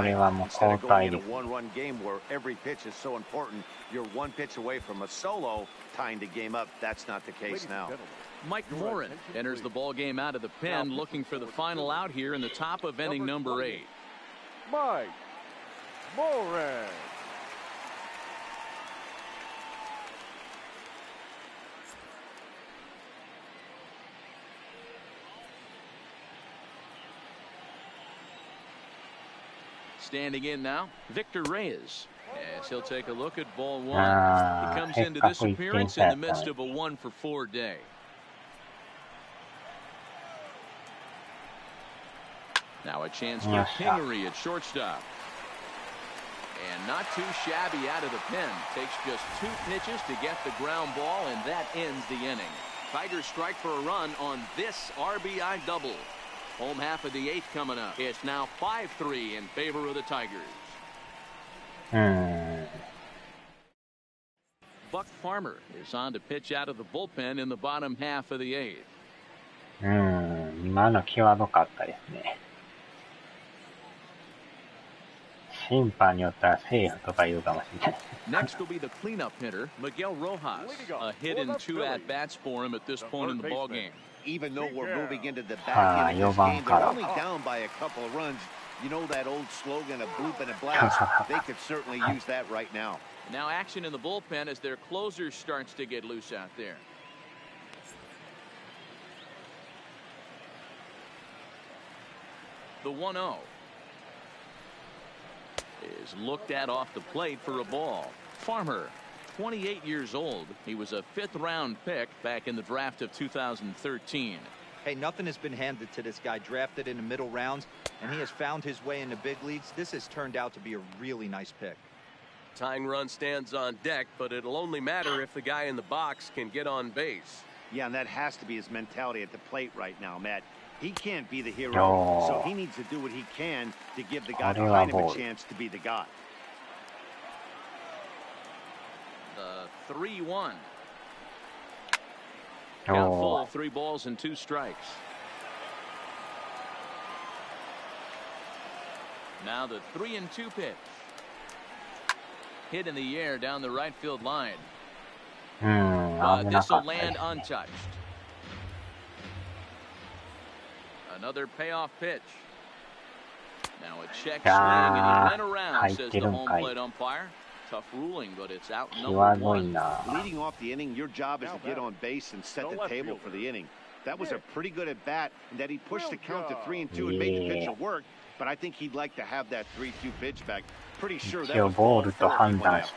[SPEAKER 4] れはもう交代です。
[SPEAKER 2] Every pitch is so important. You're one pitch away from a solo, tying the game up. That's not the case now.
[SPEAKER 1] Mike Morin enters the ball game out of the pen, looking for the final out here in the top of inning number 8.
[SPEAKER 3] Mike Morin.
[SPEAKER 1] Standing in now, Victor Reyes. As he'll take a look at ball 1. He comes into this appearance in the midst of a 1-for-4 day. Now a chance for Kingery at shortstop. And not too shabby out of the pen. Takes just 2 pitches to get the ground ball, and that ends the inning. Tigers strike for a run on this RBI double. Home half of the 8th coming up. It's now 5-3 in favor of the Tigers. Buck Farmer is on to pitch out of the bullpen in the bottom half of the 8th.
[SPEAKER 4] 今の際どかったですね。審判によったらセーフとか言うかもしれない。
[SPEAKER 1] Next will be the cleanup hitter, Miguel Rojas. A hit in 2 at-bats for him at this point in the ballgame.
[SPEAKER 2] Even though we're moving into the back end of this game, they're only down by a couple of runs. You know that old slogan, a bloop and a blast? They could certainly use that right now.
[SPEAKER 1] Now action in the bullpen as their closer starts to get loose out there. The 1-0 is looked at off the plate for a ball. Farmer, 28 years old. He was a 5th-round pick back in the draft of 2013.
[SPEAKER 5] Hey, nothing has been handed to this guy. Drafted in the middle rounds, and he has found his way in the big leagues. This has turned out to be a really nice pick.
[SPEAKER 8] Tying run stands on deck, but it'll only matter if the guy in the box can get on base.
[SPEAKER 2] Yeah, and that has to be his mentality at the plate right now, Matt. He can't be the hero, so he needs to do what he can to give the guy behind him a chance to be the guy.
[SPEAKER 1] The 3-1. Count full, 3 balls and 2 strikes. Now the 3-2 pitch. Hit in the air down the right field line. This will land untouched. Another payoff pitch. Now a check swing, and he went around, says the home plate umpire. Tough ruling, but it's out number 1.
[SPEAKER 2] Leading off the inning, your job is to get on base and set the table for the inning. That was a pretty good at bat, and that he pushed the count to 3-2 and made the pitcher work. But I think he'd like to have that 3-2 pitch back. Pretty sure that was ball 4 if he went out.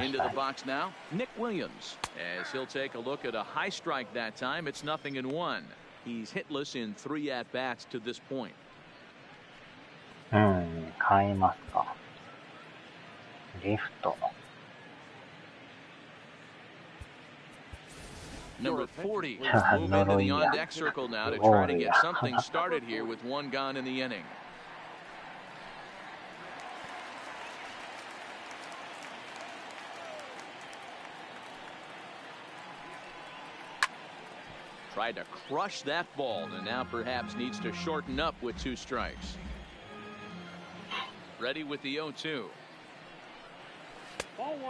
[SPEAKER 1] Into the box now, Nick Williams, as he'll take a look at a high strike that time. It's 0-1. He's hitless in 3 at-bats to this point.
[SPEAKER 4] 変えますか。レフト。
[SPEAKER 1] Number 40 move into the on-deck circle now to try to get something started here with 1 gone in the inning. Tried to crush that ball, and now perhaps needs to shorten up with 2 strikes. Ready with the 0-2.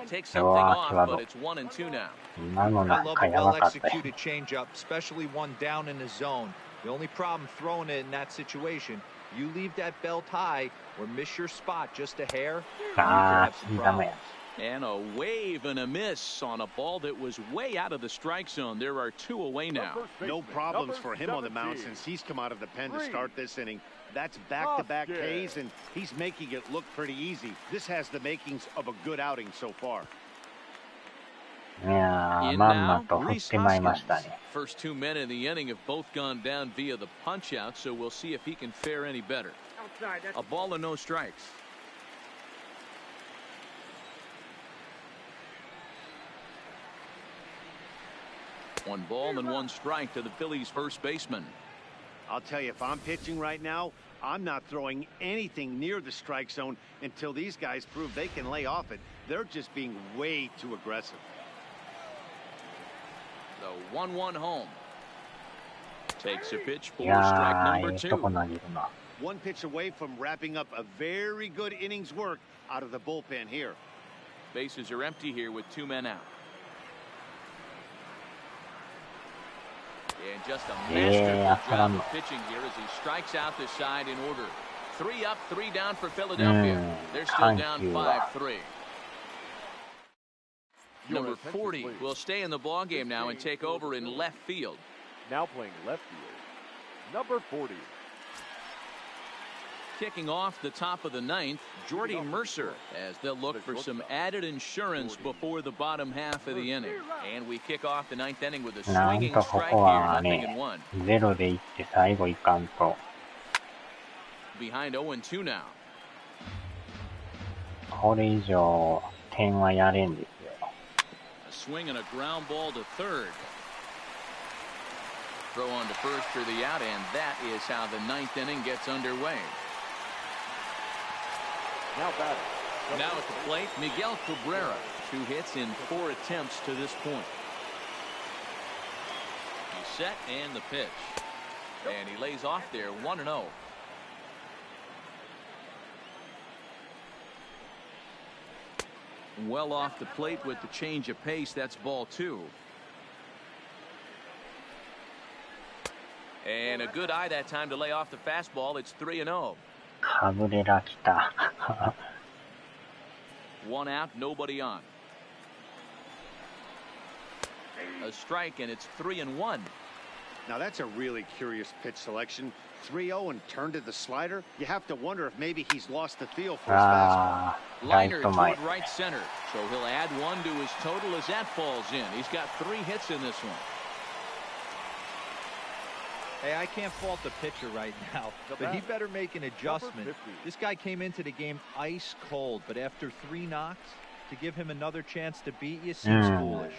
[SPEAKER 1] Takes something off, but it's 1-2 now.
[SPEAKER 5] I love a well-executed changeup, especially one down in the zone. The only problem throwing it in that situation, you leave that belt high or miss your spot just a hair, you could have some problems.
[SPEAKER 1] And a wave and a miss on a ball that was way out of the strike zone. There are 2 away now.
[SPEAKER 2] No problems for him on the mound since he's come out of the pen to start this inning. That's back-to-back Ks, and he's making it look pretty easy. This has the makings of a good outing so far.
[SPEAKER 1] In now, Reese Hoskins. First 2 men in the inning have both gone down via the punch-out, so we'll see if he can fare any better. A ball and no strikes. One ball and 1 strike to the Phillies' first baseman.
[SPEAKER 2] I'll tell you, if I'm pitching right now, I'm not throwing anything near the strike zone until these guys prove they can lay off it. They're just being way too aggressive.
[SPEAKER 1] The 1-1 home. Takes a pitch for
[SPEAKER 4] いや
[SPEAKER 1] strike
[SPEAKER 4] ー、
[SPEAKER 1] number
[SPEAKER 4] いいとこ
[SPEAKER 1] 2.
[SPEAKER 4] 投げるな。
[SPEAKER 2] One pitch away from wrapping up a very good innings work out of the bullpen here.
[SPEAKER 1] Bases are empty here with 2 men out. And just a masterful job of pitching here as he strikes out the side in order. 3 up, 3 down for Philadelphia. They're still down 5-3. Number 40 will stay in the ballgame now and take over in left field.
[SPEAKER 3] Now playing left field, number 40.
[SPEAKER 1] Kicking off the top of the 9th, Jordy Mercer, as they'll look for some added insurance before the bottom half of the inning. And we kick off the 9th inning with a
[SPEAKER 4] なん
[SPEAKER 1] swinging
[SPEAKER 4] とこ
[SPEAKER 1] strike
[SPEAKER 4] こ
[SPEAKER 1] here,
[SPEAKER 4] は
[SPEAKER 1] nothing
[SPEAKER 4] ね、
[SPEAKER 1] in 1.
[SPEAKER 4] ゼロでいって最後いかんと。
[SPEAKER 1] Behind 0-2 now.
[SPEAKER 4] これ以上点はやれんですよ。
[SPEAKER 1] A swing and a ground ball to third. Throw on to first for the out, and that is how the 9th inning gets underway.
[SPEAKER 3] Now batting.
[SPEAKER 1] Now at the plate, Miguel Cabrera. 2 hits in 4 attempts to this point. He's set and the pitch. And he lays off there 1-0. Well off the plate with the change of pace. That's ball 2. And a good eye that time to lay off the fastball. It's 3-0.
[SPEAKER 4] カブレラ来た。
[SPEAKER 1] 1 out, nobody on. A strike, and it's 3-1.
[SPEAKER 2] Now that's a really curious pitch selection. 3-0 and turned to the slider. You have to wonder if maybe he's lost the feel for his fastball.
[SPEAKER 4] ライ
[SPEAKER 1] Liner
[SPEAKER 4] ト前。
[SPEAKER 1] toward right center, so he'll add 1 to his total as that falls in. He's got 3 hits in this one.
[SPEAKER 5] Hey, I can't fault the pitcher right now, but he better make an adjustment. This guy came into the game ice cold, but after 3 knocks, to give him another chance to beat you seems foolish.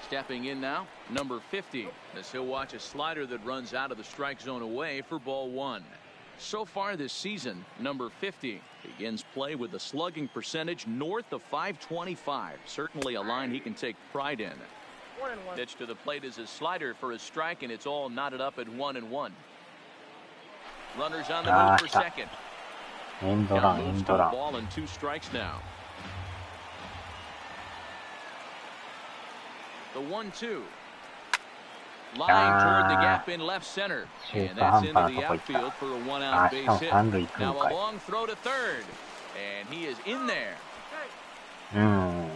[SPEAKER 1] Stepping in now, number 50, as he'll watch a slider that runs out of the strike zone away for ball 1. So far this season, number 50 begins play with a slugging percentage north of .525. Certainly a line he can take pride in. Pitch to the plate is a slider for a strike, and it's all knotted up at 1-1. Runners on the move for second. Count moves to a ball and 2 strikes now. The 1-2. Line toward the gap in left center. And that's into the outfield for a 1-out base hit. Now a long throw to third. And he is in there.
[SPEAKER 3] Now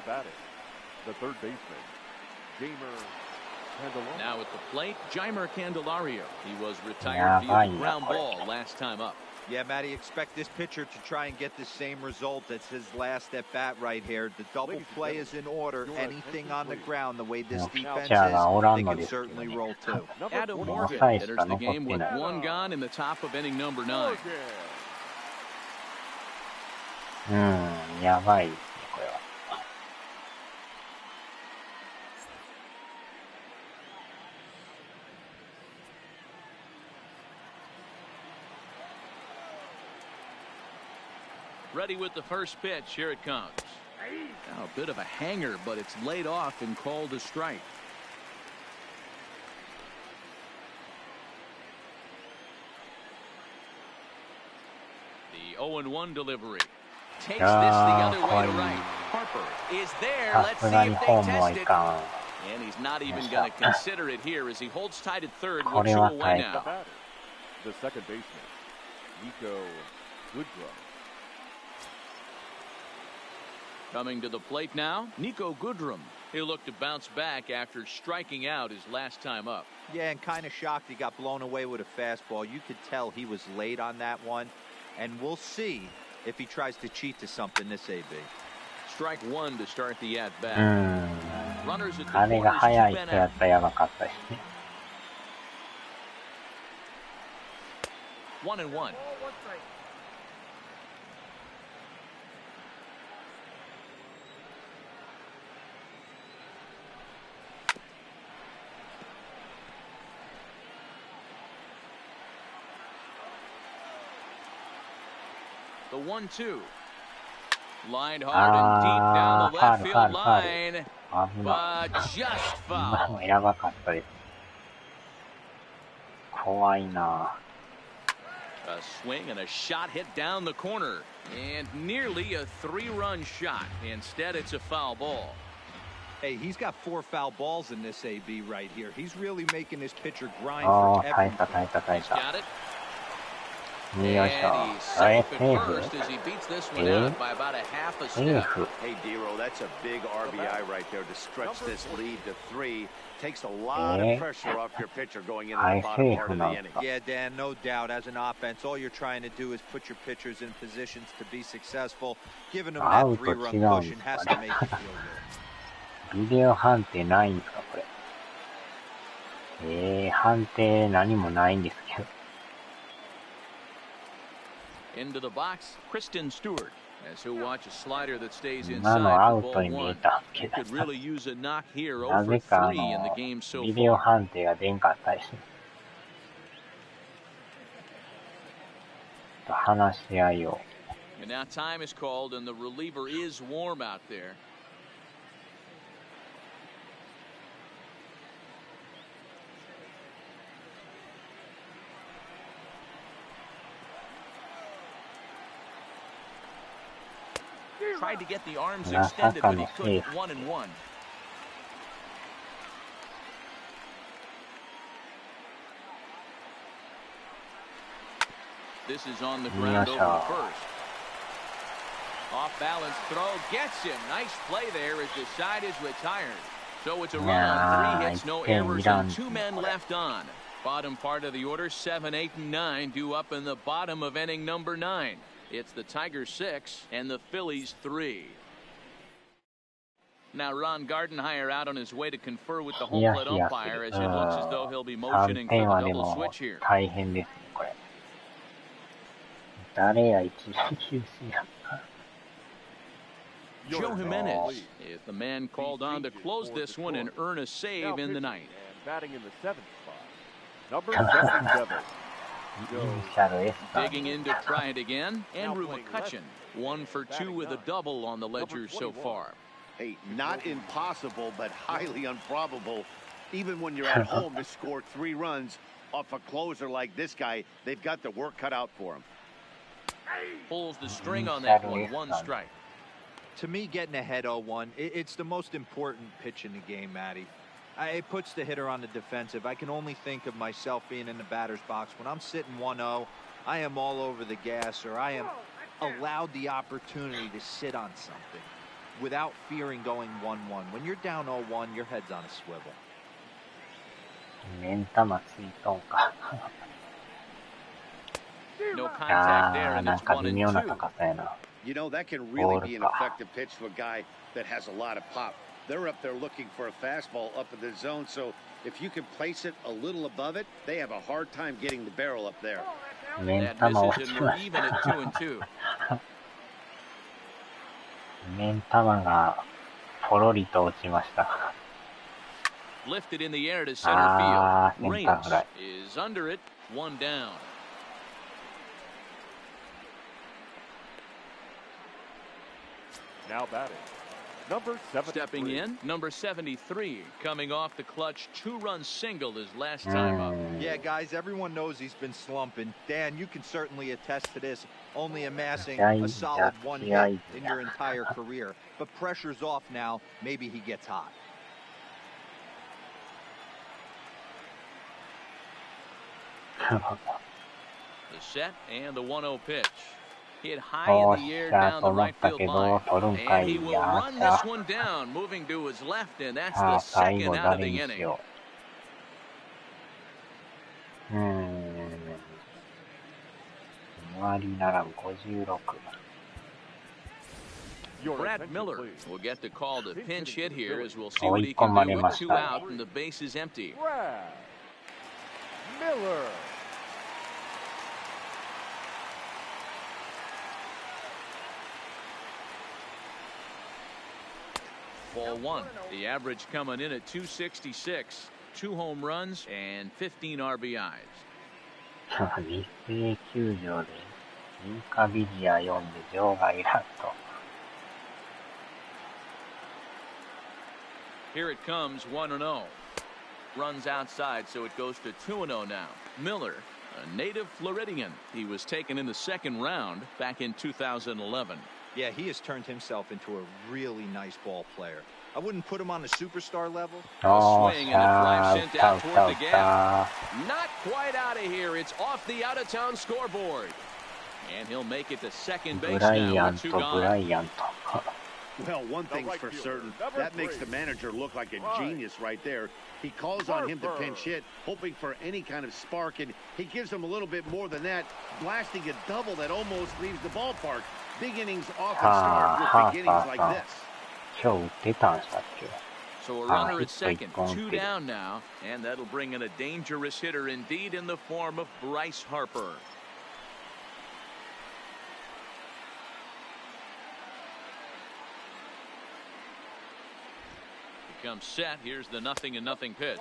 [SPEAKER 3] batting, the third baseman, Jeimer Candelario.
[SPEAKER 1] Now at the plate, Jeimer Candelario. He was retired via ground ball last time up.
[SPEAKER 5] Yeah, Matty, expect this pitcher to try and get the same result. That's his last at bat right here. The double play is in order. Anything on the ground, the way this defense is, they can certainly roll too.
[SPEAKER 1] Adam Morgan enters the game with 1 gone in the top of inning number 9.
[SPEAKER 4] やばい、これは。
[SPEAKER 1] Ready with the first pitch. Here it comes. Now a bit of a hanger, but it's laid off and called a strike. The 0-1 delivery. Takes this the other way to right. Harper is there. Let's see if they test it. And he's not even going to consider it here as he holds tight at third. We'll show away now.
[SPEAKER 3] The second baseman, Nico Goodrum.
[SPEAKER 1] Coming to the plate now, Nico Goodrum. He'll look to bounce back after striking out his last time up.
[SPEAKER 5] Yeah, and kind of shocked he got blown away with a fastball. You could tell he was late on that one. And we'll see if he tries to cheat to something this AB.
[SPEAKER 1] Strike 1 to start the at-bat. Runners at the
[SPEAKER 4] あれが速い人やったらやばかったしね。
[SPEAKER 1] 1-1. The 1-2. Lined hard and deep down the left field line. But just foul.
[SPEAKER 4] やばかったです。怖いな。
[SPEAKER 1] A swing and a shot hit down the corner. And nearly a 3-run shot. Instead, it's a foul ball.
[SPEAKER 5] Hey, he's got 4 foul balls in this AB right here. He's really making his pitcher grind for every.
[SPEAKER 1] Got it. And he's safe at first as he beats this one out by about a half a step.
[SPEAKER 2] Hey, Dero, that's a big RBI right there to stretch this lead to 3. Takes a lot of pressure off your pitcher going into the bottom part of the inning.
[SPEAKER 5] Yeah, Dan, no doubt. As an offense, all you're trying to do is put your pitchers in positions to be successful. Giving them that 3-run cushion has to make you feel good.
[SPEAKER 4] ビデオ判定ないんですか、これ。判定何もないんですけど。
[SPEAKER 1] Into the box, Kristen Stewart. As he'll watch a slider that stays inside
[SPEAKER 4] 今のアウ
[SPEAKER 1] for
[SPEAKER 4] ト
[SPEAKER 1] ball
[SPEAKER 4] に見え
[SPEAKER 1] 1.
[SPEAKER 4] たけど、
[SPEAKER 1] Could really use a knock here
[SPEAKER 4] な
[SPEAKER 1] over
[SPEAKER 4] ぜか
[SPEAKER 1] 3 in the game so
[SPEAKER 4] ビデオ
[SPEAKER 1] far.
[SPEAKER 4] 判定が出んかったりして。話し合いを。
[SPEAKER 1] And now time is called and the reliever is warm out there. Tried to get the arms extended, but he couldn't. 1-1. This is on the ground over first. Off balance throw gets him. Nice play there as the side is retired. So it's a run on 3 hits, no errors, and 2 men left on. Bottom part of the order, 7, 8, and 9 due up in the bottom of inning number 9. It's the Tigers 6 and the Phillies 3. Now Ron Gardenhire out on his way to confer with the home plate umpire as it looks as though he'll be motioning for the double switch here.
[SPEAKER 4] 大変ですね、これ。誰や一塁球審や。
[SPEAKER 1] Joe Jimenez is the man called on to close this one and earn a save in the ninth.
[SPEAKER 3] Batting in the 7th spot, number 77.
[SPEAKER 1] Digging in to try it again, Andrew McCutcheon, 1 for 2 with a double on the ledger so far.
[SPEAKER 2] Hey, not impossible, but highly improbable. Even when you're at home to score 3 runs off a closer like this guy, they've got the work cut out for him.
[SPEAKER 1] Pulls the string on that one, 1 strike.
[SPEAKER 5] To me, getting ahead 0-1, it's the most important pitch in the game, Matty. It puts the hitter on the defensive. I can only think of myself being in the batter's box. When I'm sitting 1-0, I am all over the gas, or I am allowed the opportunity to sit on something without fearing going 1-1. When you're down 0-1, your head's on a swivel.
[SPEAKER 4] 目ん玉ついとんか。
[SPEAKER 1] No contact there, and
[SPEAKER 4] なん
[SPEAKER 1] it's
[SPEAKER 4] か
[SPEAKER 1] 1
[SPEAKER 4] 微
[SPEAKER 1] and
[SPEAKER 4] 妙な
[SPEAKER 1] 2.
[SPEAKER 4] 高さやな。
[SPEAKER 2] You know, that can really be an effective pitch to a guy that has a lot of pop. They're up there looking for a fastball up in the zone, so if you can place it a little above it, they have a hard time getting the barrel up there.
[SPEAKER 4] 目ん
[SPEAKER 1] That
[SPEAKER 4] 玉
[SPEAKER 1] misses,
[SPEAKER 4] 落
[SPEAKER 1] and
[SPEAKER 4] ち
[SPEAKER 1] we're
[SPEAKER 4] まし
[SPEAKER 1] even at 2 and 2.
[SPEAKER 4] た。目ん玉がポロリと落ちました。
[SPEAKER 1] Lifted in the air to center field. Reigns is under it, 1 down.
[SPEAKER 3] Now batting, number 73.
[SPEAKER 1] Stepping in, number 73, coming off the clutch 2-run single his last time up.
[SPEAKER 5] Yeah, guys, everyone knows he's been slumping. Dan, you can certainly attest to this, only amassing
[SPEAKER 4] Yeah,
[SPEAKER 5] a solid 1
[SPEAKER 4] yeah,
[SPEAKER 5] hit in your entire career. But pressure's off now. Maybe he gets hot.
[SPEAKER 1] The set and the 1-0 pitch. Hit high in the air down the right field line. And he will run this one down, moving to his left, and that's the second out of the inning. Brad Miller will get the call to pinch hit here, as we'll see what he can do with 2 out and the base is empty.
[SPEAKER 3] Brad Miller.
[SPEAKER 1] Ball 1. The average coming in at 266. 2 home runs and 15 RBIs.
[SPEAKER 4] 日生球場でインカビリア読んで場外ラット。
[SPEAKER 1] Here it comes, 1-0. Runs outside, so it goes to 2-0 now. Miller, a native Floridian. He was taken in the second round back in 2011.
[SPEAKER 5] Yeah, he has turned himself into a really nice ball player. I wouldn't put him on the superstar level.
[SPEAKER 1] A swing and a drive sent out toward the gap. Not quite out of here. It's off the out-of-town scoreboard. And he'll make it to second base now with 2 gone.
[SPEAKER 2] Well, one thing's for certain, that makes the manager look like a genius right there. He calls on him to pinch hit, hoping for any kind of spark, and he gives him a little bit more than that, blasting a double that almost leaves the ballpark. Big innings often start with beginnings like this.
[SPEAKER 1] So a runner at second, 2 down now, and that'll bring in a dangerous hitter indeed in the form of Bryce Harper. Comes set. Here's the 0-0 pitch.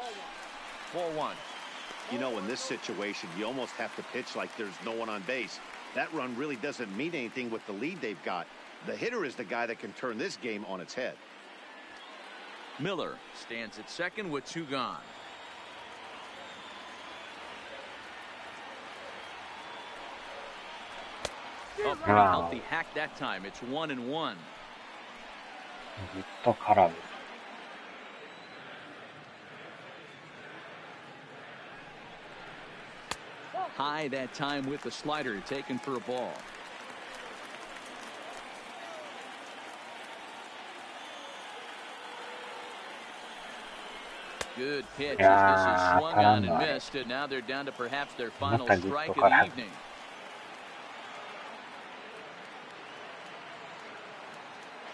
[SPEAKER 1] 4-1.
[SPEAKER 2] You know, in this situation, you almost have to pitch like there's no one on base. That run really doesn't mean anything with the lead they've got. The hitter is the guy that can turn this game on its head.
[SPEAKER 1] Miller stands at second with 2 gone. Oh, pretty healthy hack that time. It's 1-1. High that time with the slider taken for a ball. Good pitch as this is swung on and missed, and now they're down to perhaps their final strike of the evening.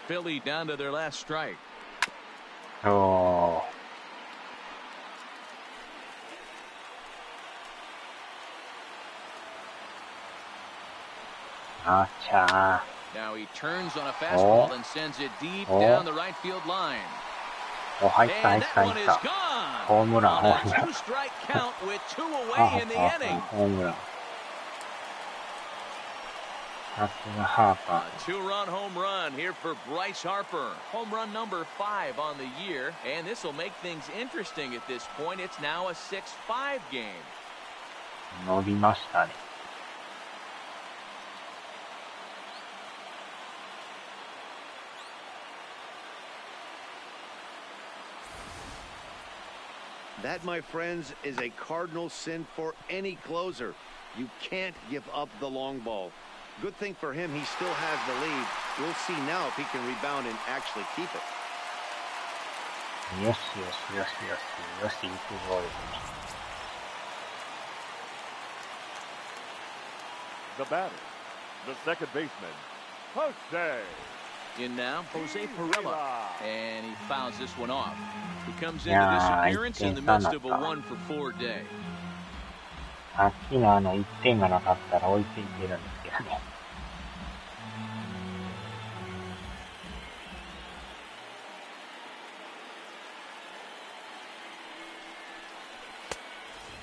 [SPEAKER 1] Philly down to their last strike.
[SPEAKER 4] Oh.
[SPEAKER 1] Now he turns on a fastball and sends it deep down the right field line. And that one is gone. On a 2-strike count with 2 away in the inning. A 2-run home run here for Bryce Harper. Home run number 5 on the year, and this will make things interesting at this point. It's now a 6-5 game.
[SPEAKER 4] 伸びましたね。
[SPEAKER 2] That, my friends, is a cardinal sin for any closer. You can't give up the long ball. Good thing for him, he still has the lead. We'll see now if he can rebound and actually keep it.
[SPEAKER 4] Yes, yes, yes, yes, yes, yes, yes.
[SPEAKER 3] The batter, the second baseman, Jose.
[SPEAKER 1] In now, Jose Perella, and he fouls this one off. He comes into this appearance in the midst of a 1-for-4 day.
[SPEAKER 4] さっきの1点がなかったら追いついてるんですけどね。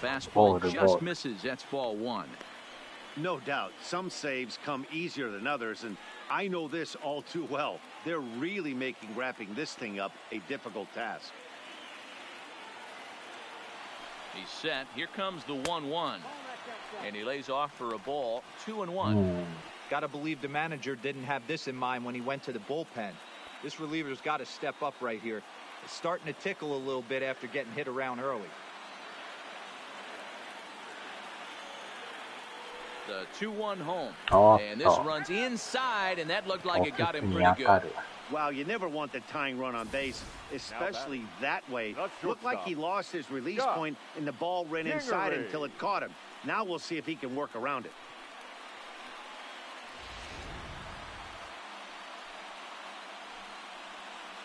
[SPEAKER 1] Fastball just misses. That's ball 1.
[SPEAKER 2] No doubt, some saves come easier than others, and I know this all too well. They're really making wrapping this thing up a difficult task.
[SPEAKER 1] He's set. Here comes the 1-1. And he lays off for a ball. 2-1.
[SPEAKER 5] Got to believe the manager didn't have this in mind when he went to the bullpen. This reliever's got to step up right here. It's starting to tickle a little bit after getting hit around early.
[SPEAKER 1] The 2-1 home. And this runs inside, and that looked like it got him pretty good.
[SPEAKER 2] Wow, you never want the tying run on base, especially that way. Looked like he lost his release point, and the ball ran inside until it caught him. Now we'll see if he can work around it.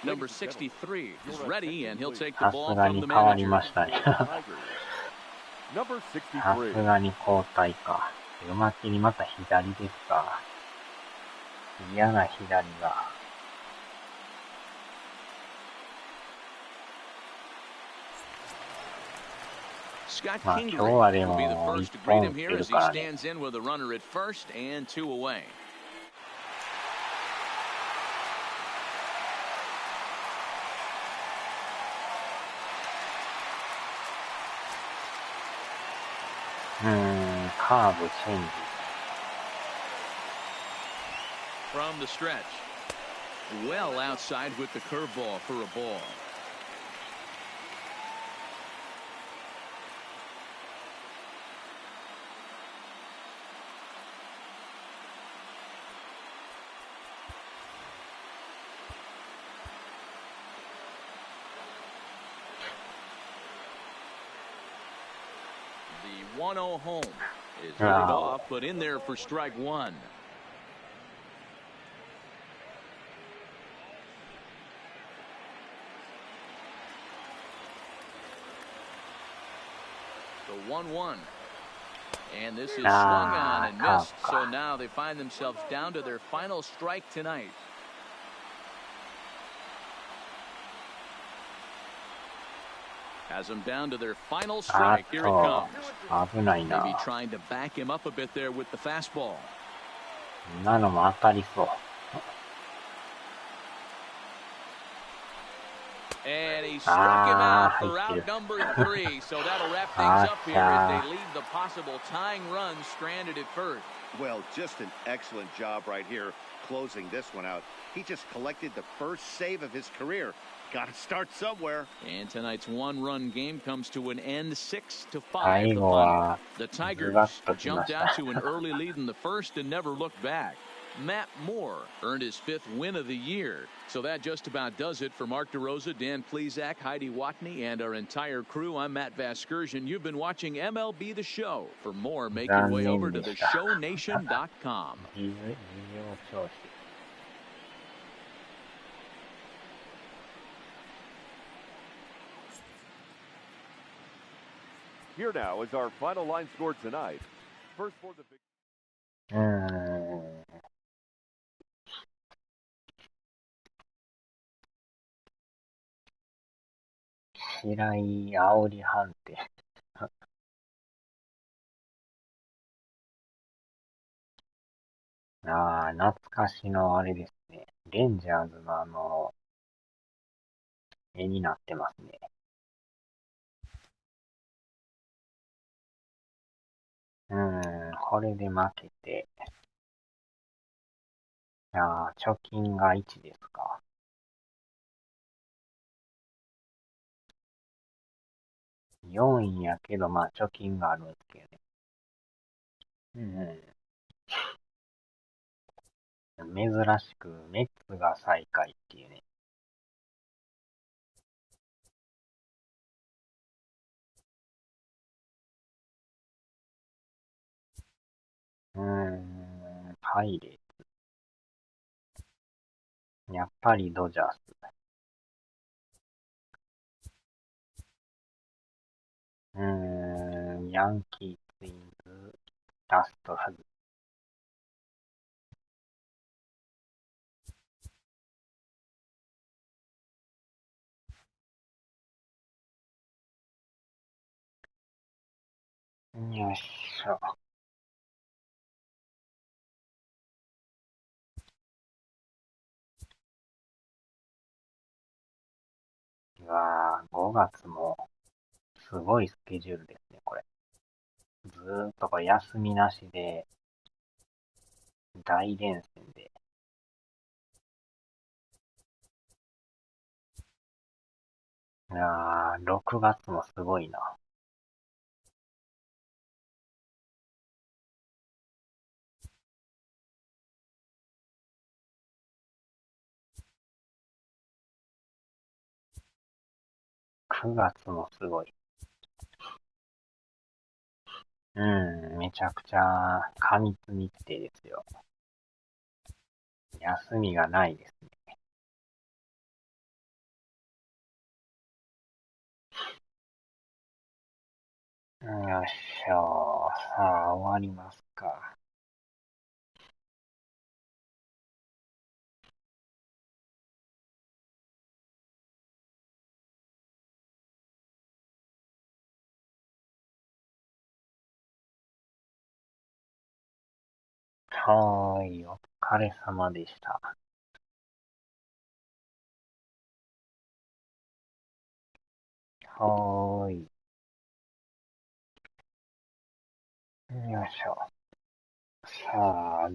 [SPEAKER 1] Number 63 is ready, and he'll take the ball from the manager.
[SPEAKER 3] Number 63.
[SPEAKER 4] さすがに交代か。おまけにまた左ですか。嫌な左が。
[SPEAKER 1] Scott
[SPEAKER 4] まあ
[SPEAKER 1] Kingery
[SPEAKER 4] 今日はで
[SPEAKER 1] will
[SPEAKER 4] も
[SPEAKER 1] be the
[SPEAKER 4] 一
[SPEAKER 1] first to
[SPEAKER 4] 本
[SPEAKER 1] greet
[SPEAKER 4] 打
[SPEAKER 1] him
[SPEAKER 4] って
[SPEAKER 1] here
[SPEAKER 4] る
[SPEAKER 1] as
[SPEAKER 4] か
[SPEAKER 1] he
[SPEAKER 4] らね。
[SPEAKER 1] stands in with a runner at first and 2 away.
[SPEAKER 4] Hmm, カーブチェンジ。
[SPEAKER 1] From the stretch. Well outside with the curveball for a ball. The 1-0 home is hit off, but in there for strike one. The 1-1. And this is swung on and missed. So now they find themselves down to their final strike tonight. Has them down to their final strike. Here it comes.
[SPEAKER 4] 危ないな。
[SPEAKER 1] Maybe trying to back him up a bit there with the fastball.
[SPEAKER 4] こんなのも当たりそう。
[SPEAKER 1] And he struck him out for out number 3. So that'll wrap things up here as they leave the possible tying run stranded at first.
[SPEAKER 2] Well, just an excellent job right here closing this one out. He just collected the first save of his career. Got to start somewhere.
[SPEAKER 1] And tonight's one-run game comes to an end 6-5.
[SPEAKER 4] 最後は
[SPEAKER 1] The Tigers jumped out to an early lead in the first and never looked back. Matt Moore earned his 5th win of the year. So that just about does it for Mark DeRosa, Dan Plesac, Heidi Watney, and our entire crew. I'm Matt Vasgersian. You've been watching MLB The Show. For more, make your way over to theshownation.com.
[SPEAKER 3] Here now is our final line score tonight. First for the big.
[SPEAKER 4] 白い煽り判定。ああ、懐かしのあれですね。レンジャーズの絵になってますね。これで負けて。ああ、貯金が1ですか。4位やけど、まあ貯金があるんですけどね。珍しくメッツが最下位っていうね。パイレーツ。やっぱりドジャース。ヤンキー、ツインズ、アストロズ。よいしょ。うわぁ、5月もすごいスケジュールですね、これ。ずーっとこれ休みなしで、大連戦で。6月もすごいな。9月もすごい。めちゃくちゃ過密日程ですよ。休みがないですね。よいしょ。さあ、終わりますか。はーい、お疲れ様でした。はーい。よいしょ。さあ、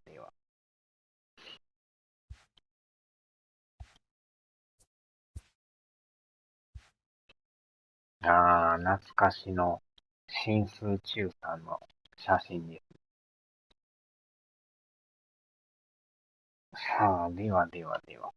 [SPEAKER 4] では。懐かしの新数中さんの写真です。さあ、では。